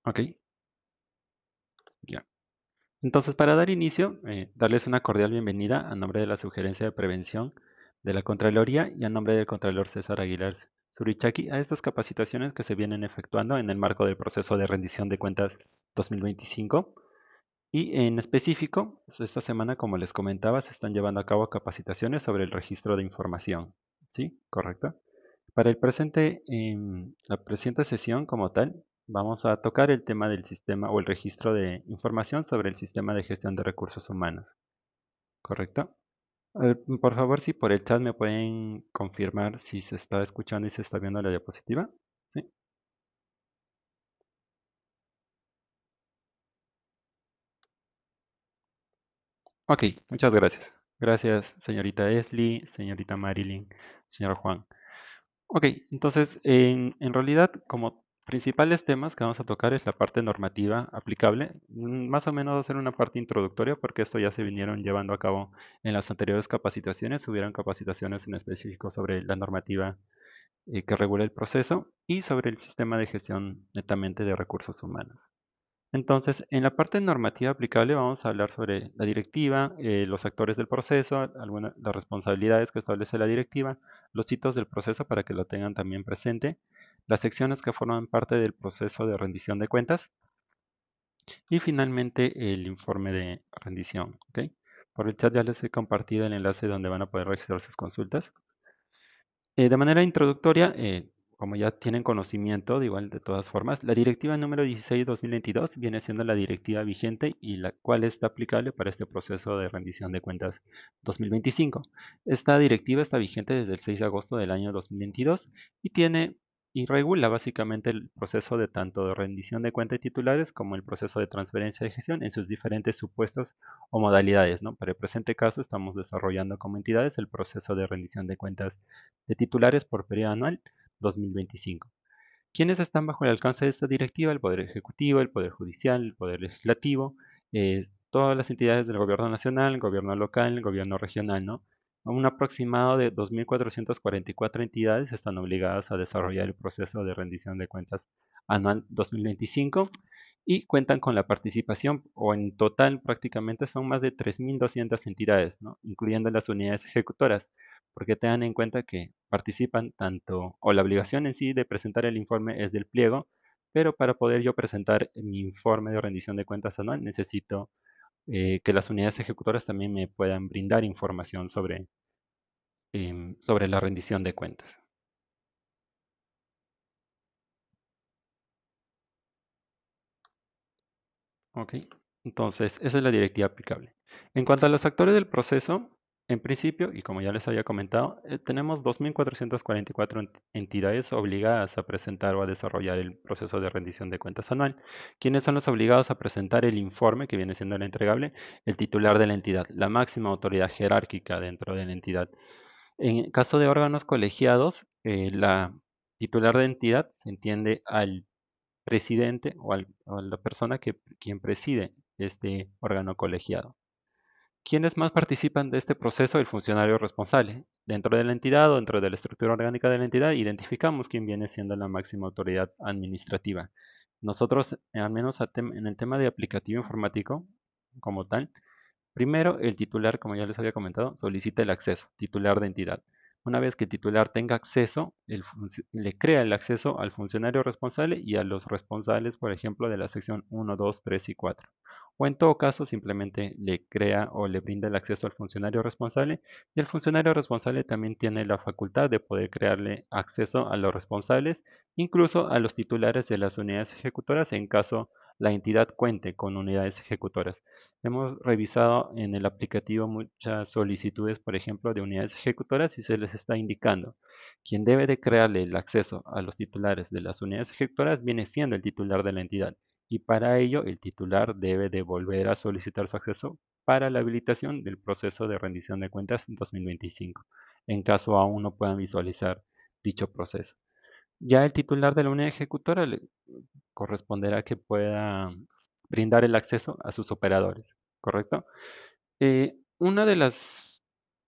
Ok, ya. Entonces, para dar inicio, darles una cordial bienvenida a nombre de la Sugerencia de Prevención de la Contraloría y a nombre del Contralor César Aguilar Surichaki a estas capacitaciones que se vienen efectuando en el marco del proceso de rendición de cuentas 2025. Y en específico, esta semana, como les comentaba, se están llevando a cabo capacitaciones sobre el registro de información. ¿Sí? ¿Correcto? Para la presente sesión como tal, vamos a tocar el tema del sistema o el registro de información sobre el sistema de gestión de recursos humanos. ¿Correcto? Por favor, si por el chat me pueden confirmar si se está escuchando y se está viendo la diapositiva. ¿Sí? Ok, muchas gracias. Gracias, señorita Esli, señorita Marilyn, señor Juan. Ok, entonces en realidad como principales temas que vamos a tocar es la parte normativa aplicable, más o menos va a ser una parte introductoria porque esto ya se vinieron llevando a cabo en las anteriores capacitaciones, hubieron capacitaciones en específico sobre la normativa que regula el proceso y sobre el sistema de gestión netamente de recursos humanos. Entonces, en la parte normativa aplicable vamos a hablar sobre la directiva, los actores del proceso, las responsabilidades que establece la directiva, los hitos del proceso para que lo tengan también presente, las secciones que forman parte del proceso de rendición de cuentas y finalmente el informe de rendición. ¿Ok? Por el chat ya les he compartido el enlace donde van a poder registrar sus consultas. De manera introductoria, como ya tienen conocimiento, de igual de todas formas, la directiva número 16/2022 viene siendo la directiva vigente y la cual está aplicable para este proceso de rendición de cuentas 2025. Esta directiva está vigente desde el 6 de agosto del año 2022 y tiene y regula básicamente el proceso de tanto de rendición de cuentas y titulares como el proceso de transferencia de gestión en sus diferentes supuestos o modalidades, ¿no? Para el presente caso estamos desarrollando como entidades el proceso de rendición de cuentas de titulares por periodo anual 2025. ¿Quiénes están bajo el alcance de esta directiva? El Poder Ejecutivo, el Poder Judicial, el Poder Legislativo, todas las entidades del gobierno nacional, el gobierno local, el gobierno regional, ¿no? Un aproximado de 2.444 entidades están obligadas a desarrollar el proceso de rendición de cuentas anual 2025 y cuentan con la participación, o en total prácticamente son más de 3.200 entidades, ¿no? Incluyendo las unidades ejecutoras, porque tengan en cuenta que participan tanto, o la obligación en sí de presentar el informe es del pliego, pero para poder yo presentar mi informe de rendición de cuentas anual necesito que las unidades ejecutoras también me puedan brindar información sobre la rendición de cuentas. Ok, entonces esa es la directiva aplicable. En cuanto a los actores del proceso, en principio, y como ya les había comentado, tenemos 2.444 entidades obligadas a presentar o a desarrollar el proceso de rendición de cuentas anual. ¿Quiénes son los obligados a presentar el informe que viene siendo el entregable? El titular de la entidad, la máxima autoridad jerárquica dentro de la entidad. En caso de órganos colegiados, la titular de entidad se entiende al presidente o a la persona quien preside este órgano colegiado. ¿Quiénes más participan de este proceso? El funcionario responsable. Dentro de la entidad o dentro de la estructura orgánica de la entidad, identificamos quién viene siendo la máxima autoridad administrativa. Nosotros, al menos en el tema de aplicativo informático, como tal, primero, el titular, como ya les había comentado, solicita el acceso, titular de entidad. Una vez que el titular tenga acceso, le crea el acceso al funcionario responsable y a los responsables, por ejemplo, de la sección 1, 2, 3 y 4. O en todo caso, simplemente le crea o le brinda el acceso al funcionario responsable y el funcionario responsable también tiene la facultad de poder crearle acceso a los responsables, incluso a los titulares de las unidades ejecutoras en caso la entidad cuente con unidades ejecutoras. Hemos revisado en el aplicativo muchas solicitudes, por ejemplo, de unidades ejecutoras y se les está indicando. Quien debe de crearle el acceso a los titulares de las unidades ejecutoras viene siendo el titular de la entidad. Y para ello, el titular debe de volver a solicitar su acceso para la habilitación del proceso de rendición de cuentas 2025, en caso aún no puedan visualizar dicho proceso. Ya el titular de la unidad ejecutora le corresponderá que pueda brindar el acceso a sus operadores, ¿correcto? Una de las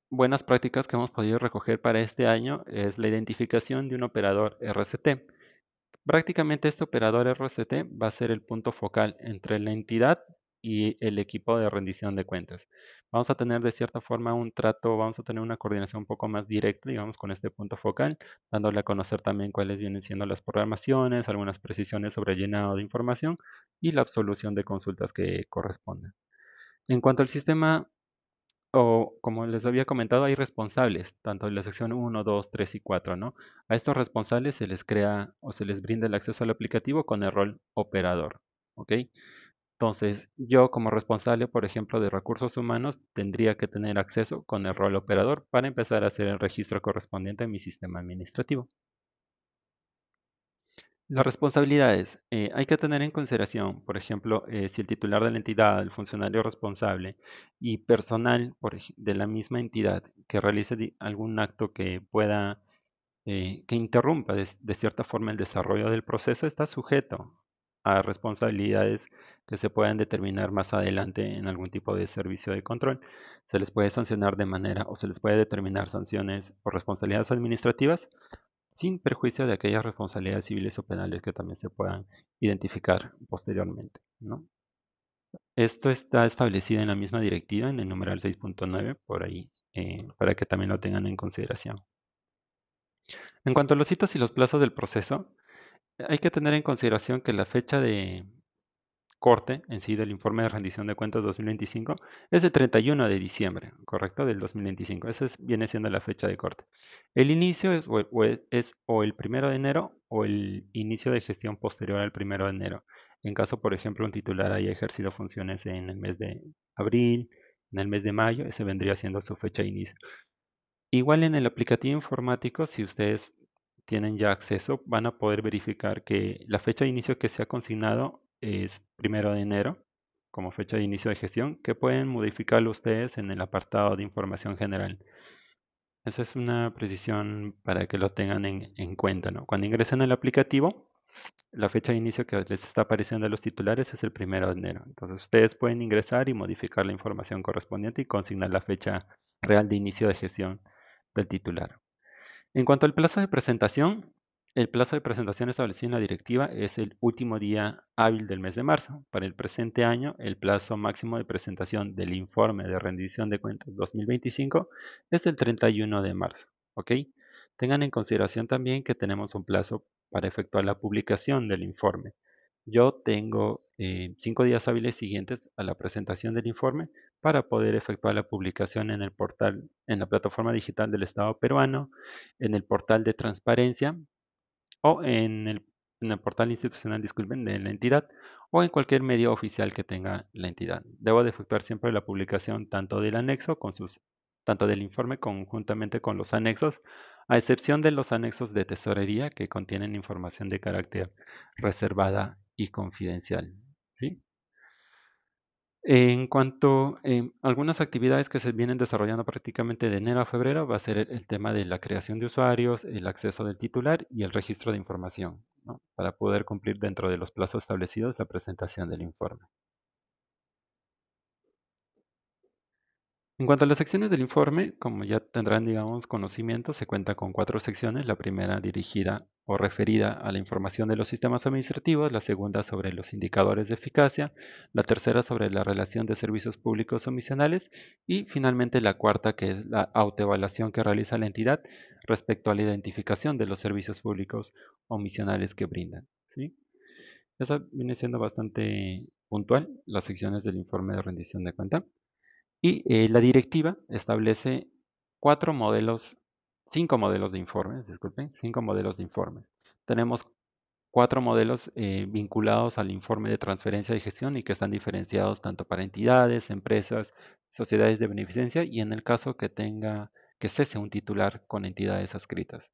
buenas prácticas que hemos podido recoger para este año es la identificación de un operador RCT. Prácticamente este operador RCT va a ser el punto focal entre la entidad y el equipo de rendición de cuentas. Vamos a tener de cierta forma un trato, vamos a tener una coordinación un poco más directa, digamos, con este punto focal, dándole a conocer también cuáles vienen siendo las programaciones, algunas precisiones sobre el llenado de información y la absolución de consultas que correspondan. En cuanto al sistema, o como les había comentado, hay responsables, tanto en la sección 1, 2, 3 y 4, ¿no? A estos responsables se les crea o se les brinda el acceso al aplicativo con el rol operador, ¿ok? Entonces, yo como responsable, por ejemplo, de recursos humanos, tendría que tener acceso con el rol operador para empezar a hacer el registro correspondiente en mi sistema administrativo. Las responsabilidades. Hay que tener en consideración, por ejemplo, si el titular de la entidad, el funcionario responsable y personal de la misma entidad que realice algún acto que pueda, que interrumpa de cierta forma el desarrollo del proceso, está sujeto a responsabilidades que se puedan determinar más adelante en algún tipo de servicio de control. Se les puede sancionar de manera o se les puede determinar sanciones o responsabilidades administrativas sin perjuicio de aquellas responsabilidades civiles o penales que también se puedan identificar posteriormente, ¿no? Esto está establecido en la misma directiva, en el numeral 6.9, por ahí, para que también lo tengan en consideración. En cuanto a los hitos y los plazos del proceso, hay que tener en consideración que la fecha de corte en sí del informe de rendición de cuentas 2025 es el 31 de diciembre, ¿correcto? Del 2025. Viene siendo la fecha de corte. El inicio es o el 1 de enero o el inicio de gestión posterior al 1 de enero. En caso, por ejemplo, un titular haya ejercido funciones en el mes de abril, en el mes de mayo, ese vendría siendo su fecha de inicio. Igual en el aplicativo informático, si ustedes tienen ya acceso, van a poder verificar que la fecha de inicio que se ha consignado es 1 de enero como fecha de inicio de gestión, que pueden modificarlo ustedes en el apartado de información general. Esa es una precisión para que lo tengan en cuenta, ¿no? Cuando ingresen al aplicativo, la fecha de inicio que les está apareciendo a los titulares es el 1 de enero. Entonces ustedes pueden ingresar y modificar la información correspondiente y consignar la fecha real de inicio de gestión del titular. En cuanto al plazo de presentación, el plazo de presentación establecido en la directiva es el último día hábil del mes de marzo. Para el presente año, el plazo máximo de presentación del informe de rendición de cuentas 2025 es el 31 de marzo. ¿Ok? Tengan en consideración también que tenemos un plazo para efectuar la publicación del informe. Yo tengo 5 días hábiles siguientes a la presentación del informe para poder efectuar la publicación en el portal, en la plataforma digital del Estado peruano, en el portal de transparencia o en el portal institucional, disculpen, de la entidad o en cualquier medio oficial que tenga la entidad. Debo de efectuar siempre la publicación tanto del anexo tanto del informe conjuntamente con los anexos, a excepción de los anexos de tesorería que contienen información de carácter reservada y confidencial. ¿Sí? En cuanto a algunas actividades que se vienen desarrollando prácticamente de enero a febrero, va a ser el tema de la creación de usuarios, el acceso del titular y el registro de información, ¿no? Para poder cumplir dentro de los plazos establecidos la presentación del informe. En cuanto a las secciones del informe, como ya tendrán, digamos, conocimiento, se cuenta con 4 secciones. La primera dirigida o referida a la información de los sistemas administrativos, la segunda sobre los indicadores de eficacia, la tercera sobre la relación de servicios públicos omisionales y finalmente la cuarta que es la autoevaluación que realiza la entidad respecto a la identificación de los servicios públicos omisionales que brindan, ¿sí? Eso viene siendo bastante puntual, las secciones del informe de rendición de cuenta. Y la directiva establece 5 modelos de informes, disculpen, 5 modelos de informes. Tenemos 4 modelos vinculados al informe de transferencia y gestión y que están diferenciados tanto para entidades, empresas, sociedades de beneficencia y en el caso que cese un titular con entidades adscritas.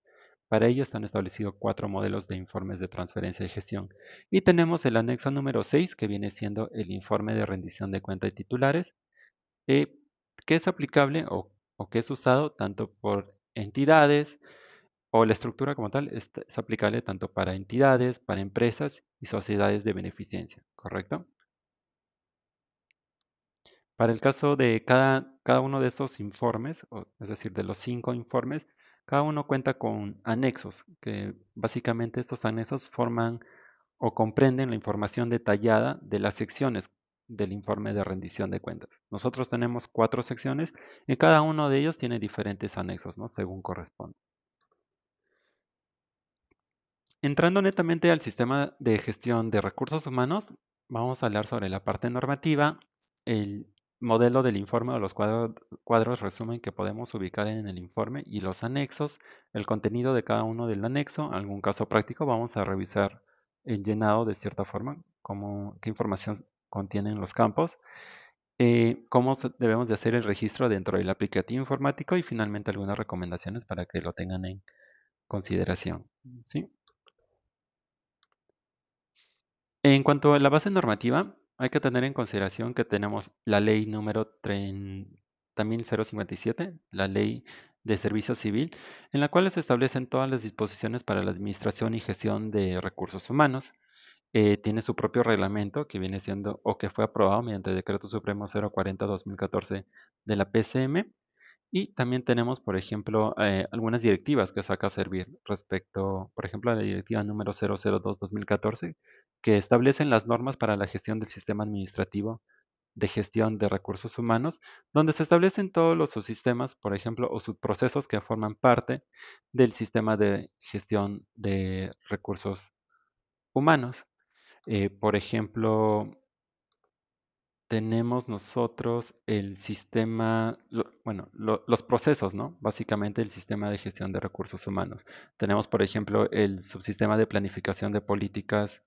Para ello están establecidos 4 modelos de informes de transferencia y gestión. Y tenemos el anexo número 6 que viene siendo el informe de rendición de cuenta de titulares eh, que es aplicable o que es usado tanto por entidades o la estructura como tal es aplicable tanto para entidades, para empresas y sociedades de beneficencia, ¿correcto? Para el caso de cada uno de estos informes, es decir, de los 5 informes, Cada uno cuenta con anexos, que básicamente estos anexos forman o comprenden la información detallada de las secciones del informe de rendición de cuentas. Nosotros tenemos 4 secciones y cada uno de ellos tiene diferentes anexos, ¿no? Según corresponde. Entrando netamente al sistema de gestión de recursos humanos, vamos a hablar sobre la parte normativa, el modelo del informe o los cuadros resumen que podemos ubicar en el informe y los anexos, el contenido de cada uno del anexo, algún caso práctico, vamos a revisar el llenado de cierta forma, qué información contienen los campos, cómo debemos de hacer el registro dentro del aplicativo informático y finalmente algunas recomendaciones para que lo tengan en consideración. ¿Sí? En cuanto a la base normativa, hay que tener en consideración que tenemos la ley número 30.057, la ley de servicio civil, en la cual se establecen todas las disposiciones para la administración y gestión de recursos humanos. Tiene su propio reglamento que viene siendo o que fue aprobado mediante el Decreto Supremo 040-2014 de la PCM. Y también tenemos, por ejemplo, algunas directivas que saca a servir respecto, por ejemplo, a la directiva número 002-2014, que establecen las normas para la gestión del sistema administrativo de gestión de recursos humanos, donde se establecen todos los subsistemas, por ejemplo, o subprocesos que forman parte del sistema de gestión de recursos humanos. Por ejemplo, tenemos nosotros el sistema, bueno, los procesos, ¿no? Básicamente el sistema de gestión de recursos humanos. Tenemos, por ejemplo, el subsistema de planificación de políticas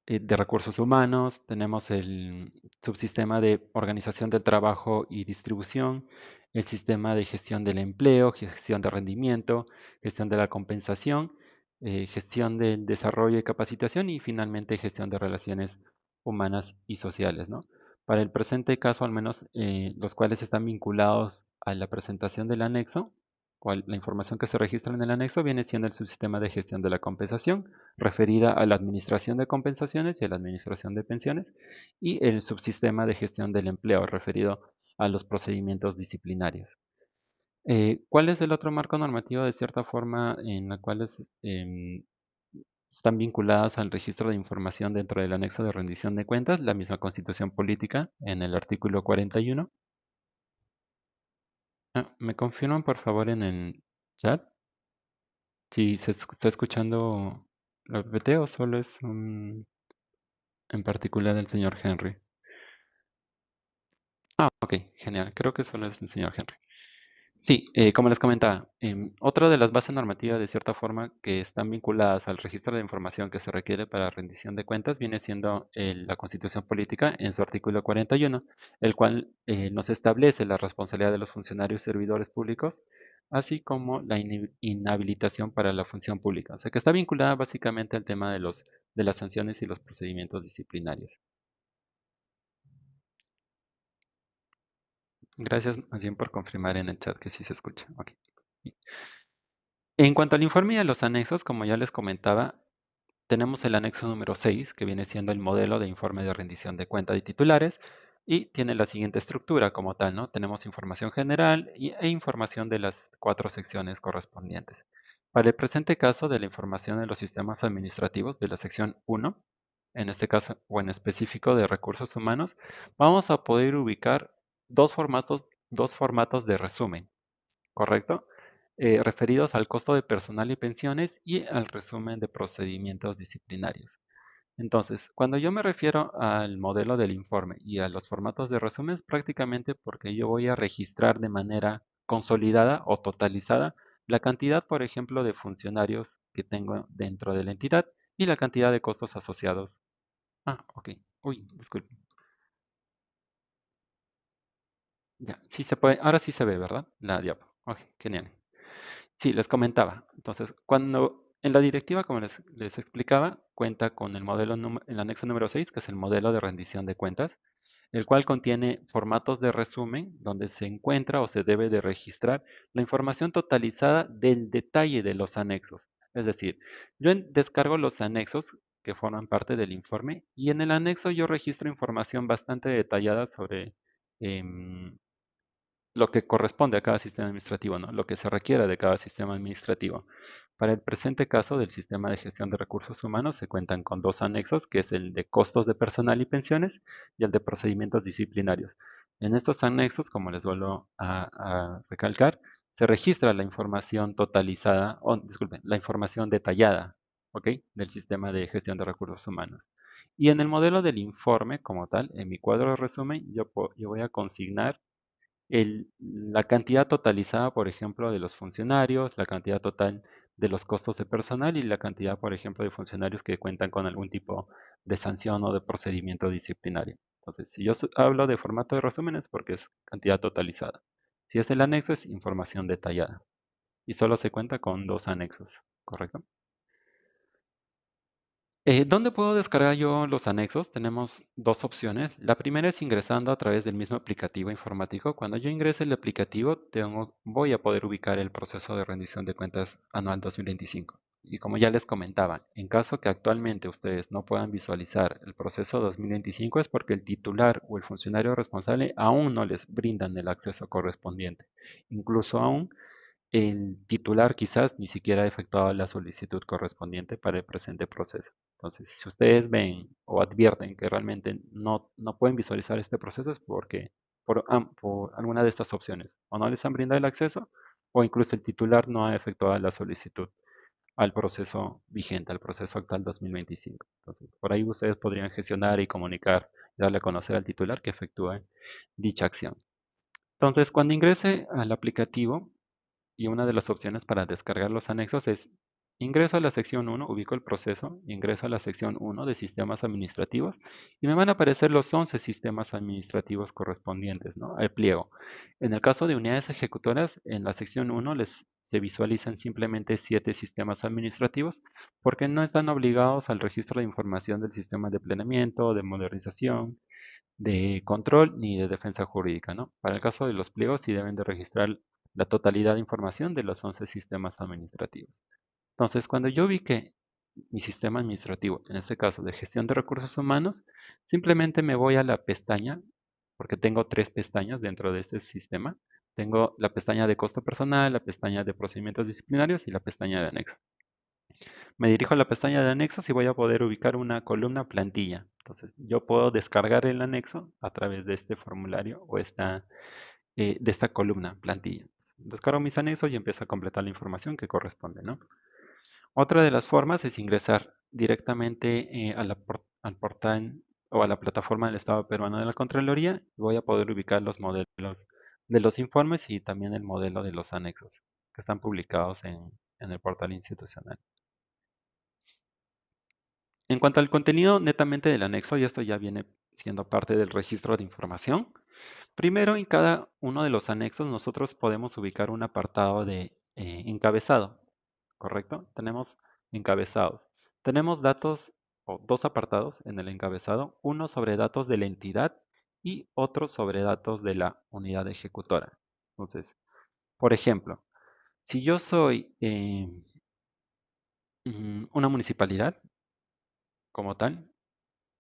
de recursos humanos, tenemos el subsistema de organización del trabajo y distribución, el sistema de gestión del empleo, gestión de rendimiento, gestión de la compensación, gestión del desarrollo y capacitación y finalmente gestión de relaciones humanas y sociales, ¿no? Para el presente caso, al menos los cuales están vinculados a la presentación del anexo, o a la información que se registra en el anexo, viene siendo el subsistema de gestión de la compensación, referida a la administración de compensaciones y a la administración de pensiones, y el subsistema de gestión del empleo, referido a los procedimientos disciplinarios. ¿Cuál es el otro marco normativo de cierta forma en la cual están vinculadas al registro de información dentro del anexo de rendición de cuentas? La misma Constitución Política en el artículo 41. ¿Me confirman por favor en el chat si se está escuchando la PPT o solo es en particular el señor Henry? Ok, genial. Creo que solo es el señor Henry. Sí, como les comentaba, otra de las bases normativas de cierta forma que están vinculadas al registro de información que se requiere para rendición de cuentas viene siendo la Constitución Política en su artículo 41, el cual nos establece la responsabilidad de los funcionarios y servidores públicos, así como la inhabilitación para la función pública. O sea que está vinculada básicamente al tema de las sanciones y los procedimientos disciplinarios. Gracias más bien por confirmar en el chat que sí se escucha. Ok. En cuanto al informe y a los anexos, como ya les comentaba, tenemos el anexo número 6, que viene siendo el modelo de informe de rendición de cuenta de titulares, y tiene la siguiente estructura como tal, ¿no? Tenemos información general e información de las 4 secciones correspondientes. Para el presente caso de la información de los sistemas administrativos de la sección 1, en este caso o en específico de recursos humanos, vamos a poder ubicar dos formatos de resumen. ¿Correcto? Referidos al costo de personal y pensiones y al resumen de procedimientos disciplinarios. Entonces, cuando yo me refiero al modelo del informe y a los formatos de resumen, es prácticamente porque yo voy a registrar de manera consolidada o totalizada la cantidad, por ejemplo, de funcionarios que tengo dentro de la entidad y la cantidad de costos asociados. Ok. Uy, disculpe. Ya, sí se puede. Ahora sí se ve, ¿verdad? La diapo. Ok, genial. Sí, les comentaba. Entonces, cuando en la directiva, como les explicaba, cuenta con el anexo número 6, que es el modelo de rendición de cuentas, el cual contiene formatos de resumen donde se encuentra o se debe de registrar la información totalizada del detalle de los anexos. Es decir, yo descargo los anexos que forman parte del informe y en el anexo yo registro información bastante detallada sobre em, lo que corresponde a cada sistema administrativo, ¿no? Lo que se requiere de cada sistema administrativo. Para el presente caso del sistema de gestión de recursos humanos se cuentan con dos anexos, que es el de costos de personal y pensiones y el de procedimientos disciplinarios. En estos anexos, como les vuelvo a recalcar, se registra la información totalizada, o disculpen, la información detallada, ¿ok? Del sistema de gestión de recursos humanos. Y en el modelo del informe como tal, en mi cuadro de resumen, yo voy a consignar la cantidad totalizada, por ejemplo, de los funcionarios, la cantidad total de los costos de personal y la cantidad, por ejemplo, de funcionarios que cuentan con algún tipo de sanción o de procedimiento disciplinario. Entonces, si yo hablo de formato de resúmenes, porque es cantidad totalizada. Si es el anexo, es información detallada. Y solo se cuenta con dos anexos, ¿correcto? ¿Dónde puedo descargar yo los anexos? Tenemos dos opciones. La primera es ingresando a través del mismo aplicativo informático. Cuando yo ingrese el aplicativo, voy a poder ubicar el proceso de rendición de cuentas anual 2025. Y como ya les comentaba, en caso que actualmente ustedes no puedan visualizar el proceso 2025 es porque el titular o el funcionario responsable aún no les brindan el acceso correspondiente. Incluso aún el titular quizás ni siquiera ha efectuado la solicitud correspondiente para el presente proceso. Entonces, si ustedes ven o advierten que realmente no pueden visualizar este proceso es porque por alguna de estas opciones o no les han brindado el acceso o incluso el titular no ha efectuado la solicitud al proceso vigente, al proceso actual 2025. Entonces, por ahí ustedes podrían gestionar y comunicar y darle a conocer al titular que efectúe dicha acción. Entonces, cuando ingrese al aplicativo, y una de las opciones para descargar los anexos es ingreso a la sección 1, ubico el proceso, ingreso a la sección 1 de sistemas administrativos y me van a aparecer los 11 sistemas administrativos correspondientes, ¿no? Al pliego. En el caso de unidades ejecutoras, en la sección 1 se visualizan simplemente 7 sistemas administrativos porque no están obligados al registro de información del sistema de planeamiento, de modernización, de control ni de defensa jurídica, ¿no? Para el caso de los pliegos sí deben de registrar la totalidad de información de los 11 sistemas administrativos. Entonces, cuando yo vi que mi sistema administrativo, en este caso de gestión de recursos humanos, simplemente me voy a la pestaña, porque tengo tres pestañas dentro de este sistema. Tengo la pestaña de costo personal, la pestaña de procedimientos disciplinarios y la pestaña de anexo. Me dirijo a la pestaña de anexos y voy a poder ubicar una columna plantilla. Entonces, yo puedo descargar el anexo a través de este formulario o de esta columna plantilla. Descargo mis anexos y empiezo a completar la información que corresponde, ¿no? Otra de las formas es ingresar directamente al portal o a la plataforma del Estado peruano de la Contraloría. Voy a poder ubicar los modelos de los informes y también el modelo de los anexos que están publicados en el portal institucional. En cuanto al contenido netamente del anexo, y esto ya viene siendo parte del registro de información, primero en cada uno de los anexos nosotros podemos ubicar un apartado de encabezado, ¿correcto? Tenemos encabezados. Tenemos datos o dos apartados en el encabezado, uno sobre datos de la entidad y otro sobre datos de la unidad ejecutora. Entonces, por ejemplo, si yo soy una municipalidad como tal,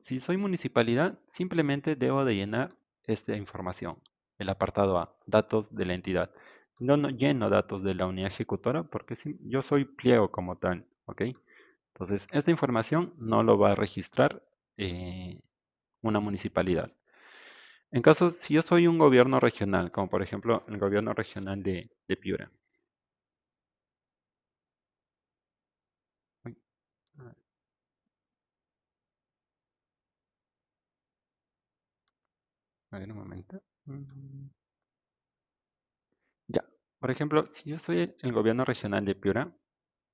si soy municipalidad, simplemente debo de llenar esta información. El apartado A, datos de la entidad. No lleno datos de la unidad ejecutora porque yo soy pliego como tal, ¿ok? Entonces, esta información no lo va a registrar eh, una municipalidad. En caso, si yo soy un gobierno regional, como por ejemplo el gobierno regional de Piura. Uy, a ver un momento. Ya, por ejemplo, si yo soy el gobierno regional de Piura,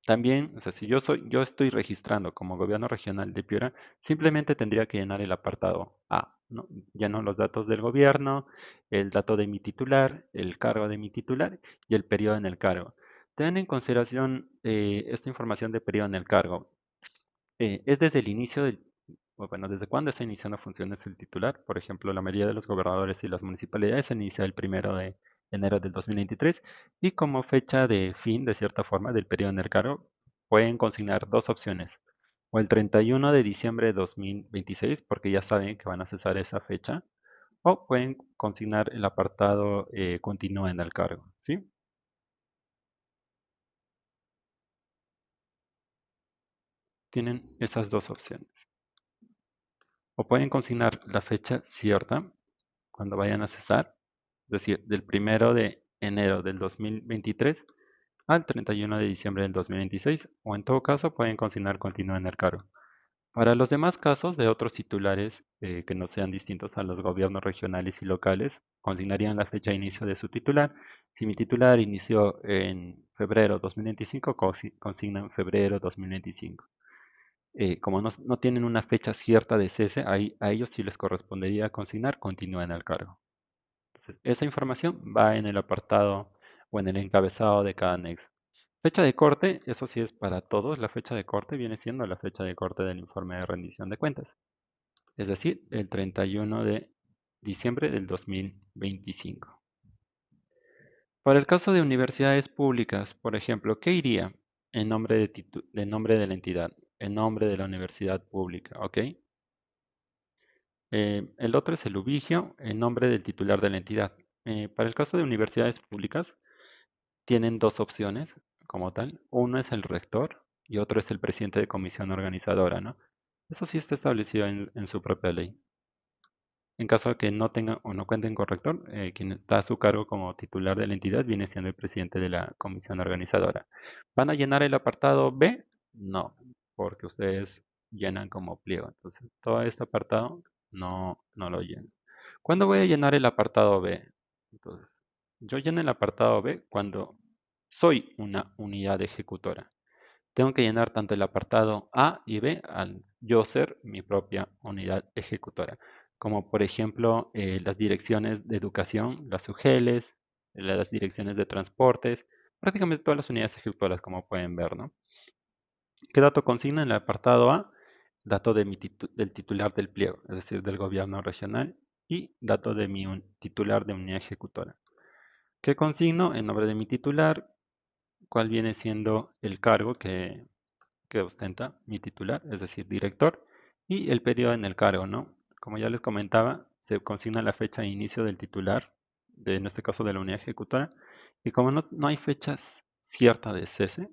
también, o sea, si yo estoy registrando como gobierno regional de Piura, simplemente tendría que llenar el apartado A, ¿no? Lleno los datos del gobierno, el dato de mi titular, el cargo de mi titular y el periodo en el cargo. Ten en consideración esta información de periodo en el cargo. Es desde el inicio o bueno, desde cuándo está iniciando funciones el titular. Por ejemplo, la mayoría de los gobernadores y las municipalidades inicia el 1 de enero del 2023 y como fecha de fin, de cierta forma, del periodo en el cargo, pueden consignar dos opciones. O el 31 de diciembre de 2026, porque ya saben que van a cesar esa fecha, o pueden consignar el apartado continúa en el cargo, ¿sí? Tienen esas dos opciones. O pueden consignar la fecha cierta cuando vayan a cesar, es decir, del 1 de enero del 2023 al 31 de diciembre del 2026, o en todo caso pueden consignar continúa en el cargo. Para los demás casos de otros titulares que no sean distintos a los gobiernos regionales y locales, consignarían la fecha de inicio de su titular. Si mi titular inició en febrero 2025, consignan febrero 2025. Como no tienen una fecha cierta de cese, a ellos sí les correspondería consignar continúa en el cargo. Entonces, esa información va en el apartado o en el encabezado de cada anexo. Fecha de corte, eso sí es para todos. La fecha de corte viene siendo la fecha de corte del informe de rendición de cuentas, es decir, el 31 de diciembre del 2025. Para el caso de universidades públicas, por ejemplo, ¿qué iría en nombre nombre de la entidad? En nombre de la universidad pública, ¿ok? El otro es el ubigio, en nombre del titular de la entidad. Para el caso de universidades públicas, tienen dos opciones como tal. Uno es el rector y otro es el presidente de comisión organizadora, ¿no? Eso sí está establecido en su propia ley. En caso de que no tengan o no cuenten con rector, quien está a su cargo como titular de la entidad viene siendo el presidente de la comisión organizadora. ¿Van a llenar el apartado B? No, porque ustedes llenan como pliego. Entonces, todo este apartado no lo llenan. ¿Cuándo voy a llenar el apartado B? Entonces, yo lleno el apartado B cuando soy una unidad ejecutora. Tengo que llenar tanto el apartado A y B al yo ser mi propia unidad ejecutora, como por ejemplo las direcciones de educación, las UGELs, las direcciones de transportes, prácticamente todas las unidades ejecutoras como pueden ver, ¿no? ¿Qué dato consigna en el apartado A? Dato de del titular del pliego, es decir, del gobierno regional, y dato de mi titular de unidad ejecutora. ¿Qué consigno? En nombre de mi titular, cuál viene siendo el cargo que ostenta mi titular, es decir, director, y el periodo en el cargo, ¿no? Como ya les comentaba, se consigna la fecha de inicio del titular, en este caso de la unidad ejecutora, y como no hay fechas cierta de cese,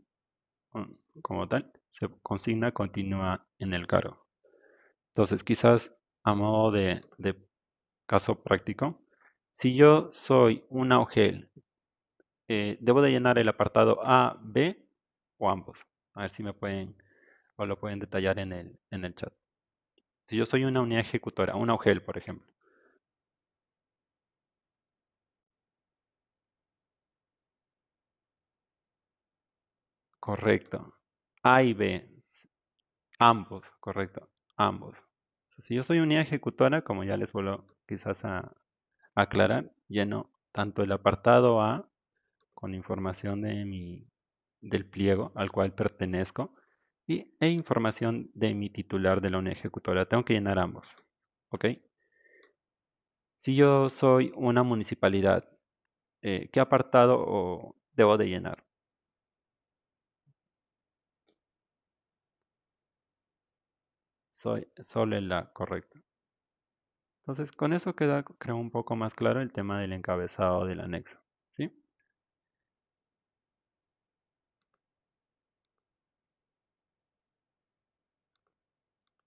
como tal, se consigna continúa en el cargo. Entonces, quizás a modo de caso práctico, si yo soy una OGEL, debo de llenar el apartado A, B o ambos. A ver si me pueden o lo pueden detallar en el chat. Si yo soy una unidad ejecutora, una UGEL, por ejemplo. Correcto. A y B. Ambos, correcto. Ambos. Si yo soy unidad ejecutora, como ya les vuelvo quizás a aclarar, lleno tanto el apartado A con información del pliego al cual pertenezco e información de mi titular de la unidad ejecutora. Tengo que llenar ambos. ¿Ok? Si yo soy una municipalidad, ¿qué apartado debo de llenar? Soy solo en la correcta. Entonces, con eso queda, creo, un poco más claro el tema del encabezado del anexo. ¿Sí?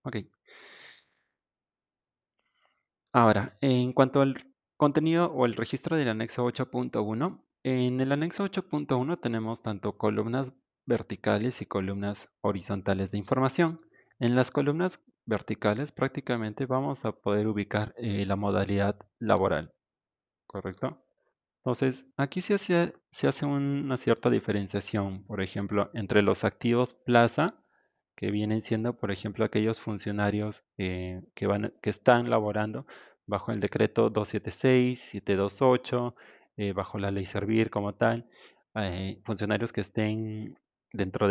Ok. Ahora, en cuanto al contenido o el registro del anexo 8.1, en el anexo 8.1 tenemos tanto columnas verticales y columnas horizontales de información. En las columnas verticales prácticamente vamos a poder ubicar la modalidad laboral, ¿correcto? Entonces, aquí se hace una cierta diferenciación, por ejemplo, entre los activos plaza, que vienen siendo, por ejemplo, aquellos funcionarios que están laborando bajo el decreto 276, 728, bajo la ley Servir como tal, funcionarios que estén dentro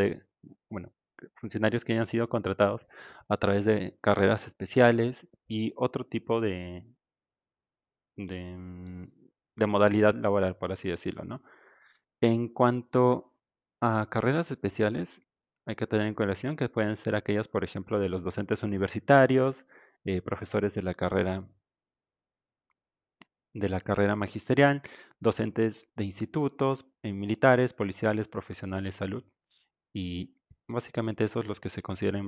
bueno, funcionarios que hayan sido contratados a través de carreras especiales y otro tipo de, mm, de modalidad laboral, por así decirlo, ¿no? En cuanto a carreras especiales, hay que tener en consideración que pueden ser aquellas, por ejemplo, de los docentes universitarios, profesores de la carrera de la carrera magisterial, docentes de institutos, militares, policiales, profesionales, salud y básicamente esos los que se consideran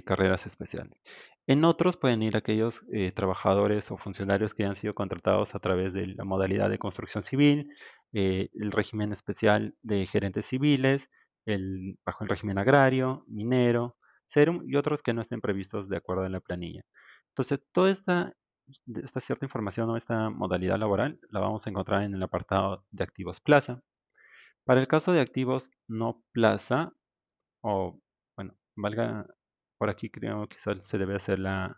carreras especiales. En otros pueden ir aquellos trabajadores o funcionarios que han sido contratados a través de la modalidad de construcción civil, el régimen especial de gerentes civiles, bajo el régimen agrario, minero, serum y otros que no estén previstos de acuerdo a la planilla. Entonces, toda esta cierta información o esta modalidad laboral la vamos a encontrar en el apartado de activos plaza. Para el caso de activos no plaza, o bueno, valga por aquí creo que quizás se debe hacer la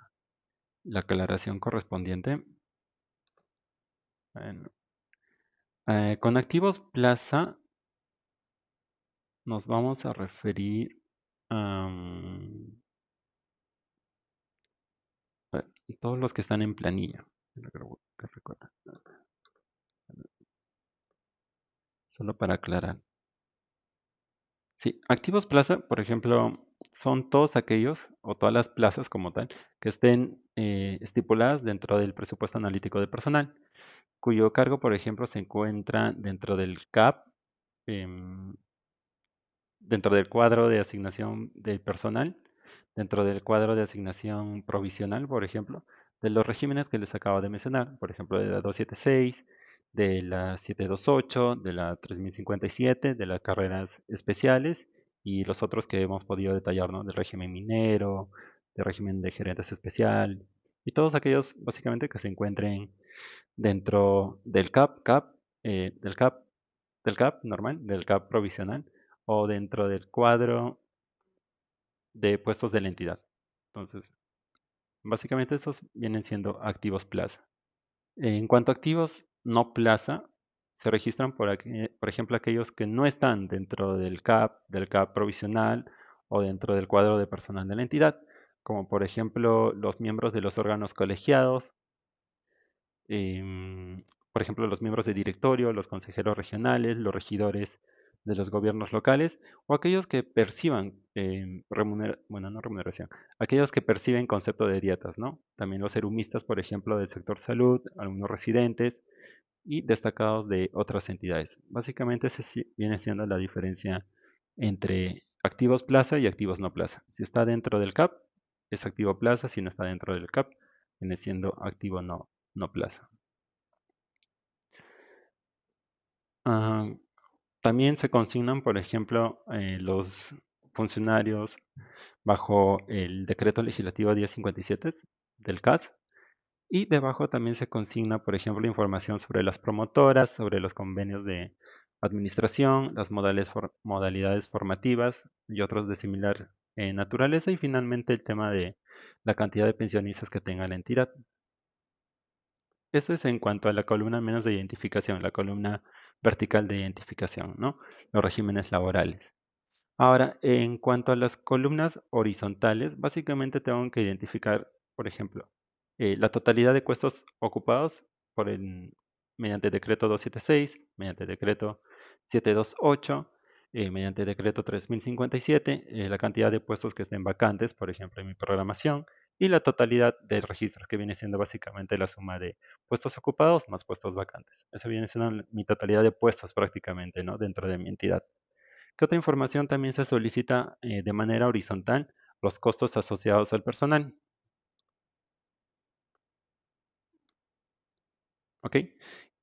aclaración correspondiente. Bueno, con activos plaza nos vamos a referir a todos los que están en planilla. Que recuerda, solo para aclarar. Sí, activos plaza, por ejemplo, son todos aquellos o todas las plazas como tal que estén estipuladas dentro del presupuesto analítico de personal, cuyo cargo, por ejemplo, se encuentra dentro del CAP, em, dentro del cuadro de asignación del personal, dentro del cuadro de asignación provisional, por ejemplo, de los regímenes que les acabo de mencionar, por ejemplo, de la 276, de la 728, de la 3057, de las carreras especiales y los otros que hemos podido detallar, ¿no? Del régimen minero, del régimen de gerentes especial y todos aquellos básicamente que se encuentren dentro del CAP, del CAP, del CAP normal, del CAP provisional o dentro del cuadro de puestos de la entidad. Entonces, básicamente estos vienen siendo activos plaza. En cuanto a activos no plaza, se registran por ejemplo aquellos que no están dentro del CAP provisional o dentro del cuadro de personal de la entidad, como por ejemplo los miembros de los órganos colegiados, em, por ejemplo, los miembros de directorio, los consejeros regionales, los regidores de los gobiernos locales o aquellos que perciban bueno, no remuneración, aquellos que perciben concepto de dietas, ¿no? También los erumistas, por ejemplo, del sector salud, algunos residentes y destacados de otras entidades. Básicamente esa viene siendo la diferencia entre activos plaza y activos no plaza. Si está dentro del CAP, es activo plaza; si no está dentro del CAP, viene siendo activo no plaza. Ah, también se consignan, por ejemplo, los funcionarios bajo el decreto legislativo 1057 del CAS. Y debajo también se consigna, por ejemplo, información sobre las promotoras, sobre los convenios de administración, las modalidades formativas y otros de similar naturaleza. Y finalmente el tema de la cantidad de pensionistas que tenga la entidad. Eso es en cuanto a la columna menos de identificación, la columna vertical de identificación, ¿no? Los regímenes laborales. Ahora, en cuanto a las columnas horizontales, básicamente tengo que identificar, por ejemplo, la totalidad de puestos ocupados mediante decreto 276, mediante decreto 728, mediante decreto 3057, la cantidad de puestos que estén vacantes, por ejemplo, en mi programación, y la totalidad de registros, que viene siendo básicamente la suma de puestos ocupados más puestos vacantes. Esa viene siendo mi totalidad de puestos prácticamente, ¿no? Dentro de mi entidad. ¿Qué otra información también se solicita de manera horizontal? Los costos asociados al personal. ¿Ok?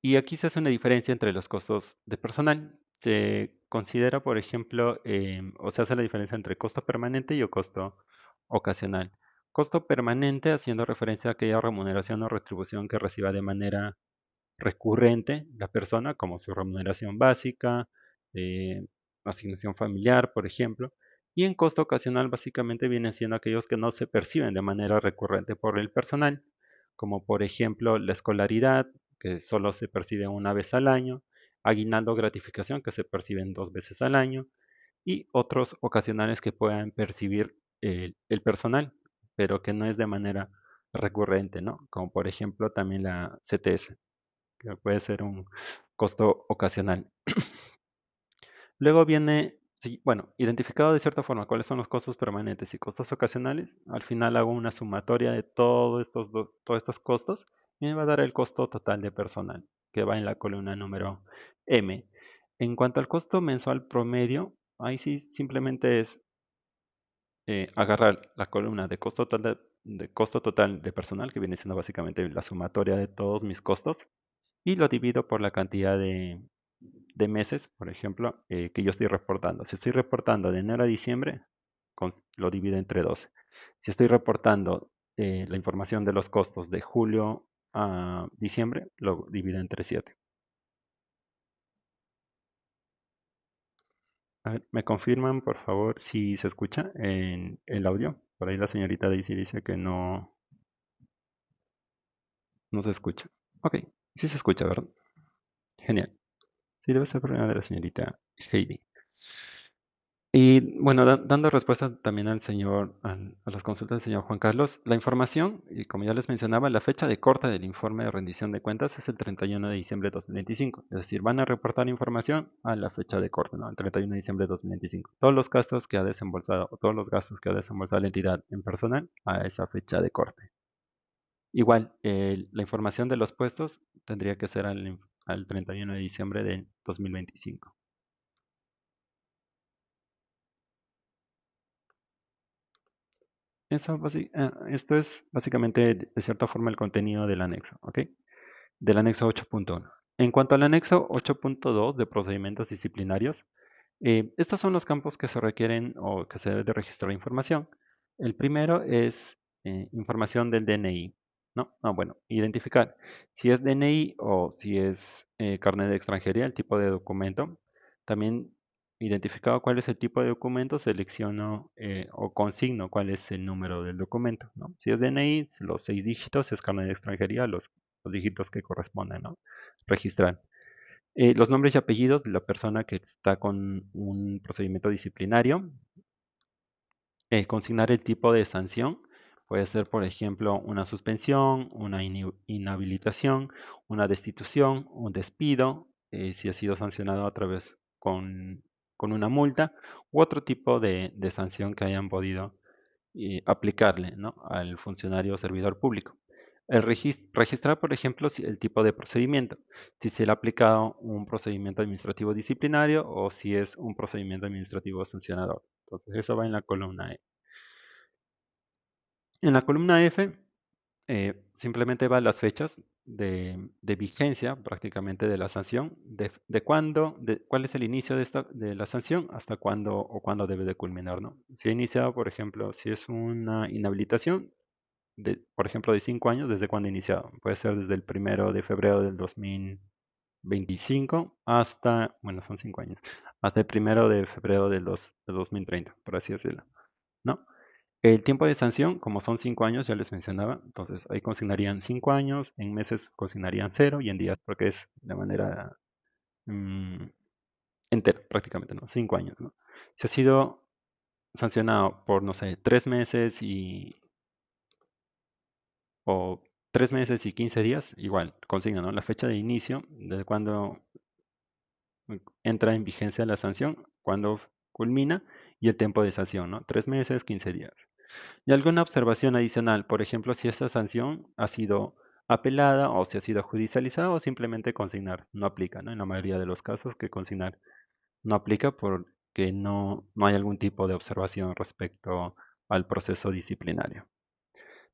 Y aquí se hace una diferencia entre los costos de personal. Se considera, por ejemplo, o se hace la diferencia entre costo permanente y o costo ocasional. Costo permanente haciendo referencia a aquella remuneración o retribución que reciba de manera recurrente la persona, como su remuneración básica, eh, asignación familiar, por ejemplo. Y en costo ocasional básicamente vienen siendo aquellos que no se perciben de manera recurrente por el personal, como por ejemplo la escolaridad, que solo se percibe una vez al año; aguinaldo, gratificación, que se perciben 2 veces al año; y otros ocasionales que puedan percibir el personal, pero que no es de manera recurrente, ¿no? Como por ejemplo también la CTS, que puede ser un costo ocasional. Luego viene, sí, bueno, identificado de cierta forma cuáles son los costos permanentes y costos ocasionales. Al final hago una sumatoria de todos estos costos y me va a dar el costo total de personal, que va en la columna número M. En cuanto al costo mensual promedio, ahí sí simplemente es agarrar la columna de costo total de personal, que viene siendo básicamente la sumatoria de todos mis costos, y lo divido por la cantidad de meses, por ejemplo, que yo estoy reportando. Si estoy reportando de enero a diciembre, lo divido entre 12. Si estoy reportando la información de los costos de julio a diciembre, lo divido entre 7. A ver, ¿me confirman, por favor, si se escucha en el audio? Por ahí la señorita Daisy dice que no se escucha. Ok, sí se escucha, ¿verdad? Genial. Sí, debe ser problema de la señorita Heidi. Y bueno, dando respuesta también a las consultas del señor Juan Carlos, la información, y como ya les mencionaba, la fecha de corte del informe de rendición de cuentas es el 31 de diciembre de 2025. Es decir, van a reportar información a la fecha de corte, ¿no? El 31 de diciembre de 2025. Todos los gastos que ha desembolsado o todos los gastos que ha desembolsado la entidad en personal a esa fecha de corte. Igual, la información de los puestos tendría que ser al 31 de diciembre de 2025. Esto es básicamente, de cierta forma, el contenido del anexo, ¿ok? Del anexo 8.1. En cuanto al anexo 8.2 de procedimientos disciplinarios, estos son los campos que se requieren o que se debe de registrar información. El primero es información del DNI, ¿no? Ah, bueno, identificar si es DNI o si es carnet de extranjería, el tipo de documento. También identificado cuál es el tipo de documento, selecciono o consigno cuál es el número del documento, ¿no? Si es DNI, los 6 dígitos; si es carnet de extranjería, los dígitos que corresponden, ¿no? Registrar. Los nombres y apellidos de la persona que está con un procedimiento disciplinario. Consignar el tipo de sanción. Puede ser, por ejemplo, una suspensión, una inhabilitación, una destitución, un despido, si ha sido sancionado a través con una multa, u otro tipo de sanción que hayan podido aplicarle, ¿no? Al funcionario o servidor público. Registrar, por ejemplo, el tipo de procedimiento, si se le ha aplicado un procedimiento administrativo disciplinario o si es un procedimiento administrativo sancionador. Entonces, eso va en la columna E. En la columna F, simplemente van las fechas de vigencia prácticamente de la sanción, de cuándo, de cuál es el inicio de la sanción, hasta cuándo o cuándo debe de culminar, ¿no? Si ha iniciado, por ejemplo, si es una inhabilitación, por ejemplo, de 5 años, ¿desde cuándo ha iniciado? Puede ser desde el 1 de febrero del 2025 hasta, bueno, son 5 años, hasta el 1 de febrero del 2030, por así decirlo, ¿no? El tiempo de sanción, como son 5 años, ya les mencionaba, entonces ahí consignarían 5 años, en meses consignarían 0 y en días, porque es de manera mm, entera prácticamente, ¿no? 5 años, ¿no? Si ha sido sancionado por, no sé, 3 meses o 3 meses y 15 días, igual, consigna, ¿no? La fecha de inicio, desde cuando entra en vigencia la sanción, cuando culmina y el tiempo de sanción, ¿no? 3 meses, 15 días. Y alguna observación adicional, por ejemplo, si esta sanción ha sido apelada o si ha sido judicializada o simplemente consignar, no aplica, ¿no? En la mayoría de los casos que consignar no aplica porque no hay algún tipo de observación respecto al proceso disciplinario.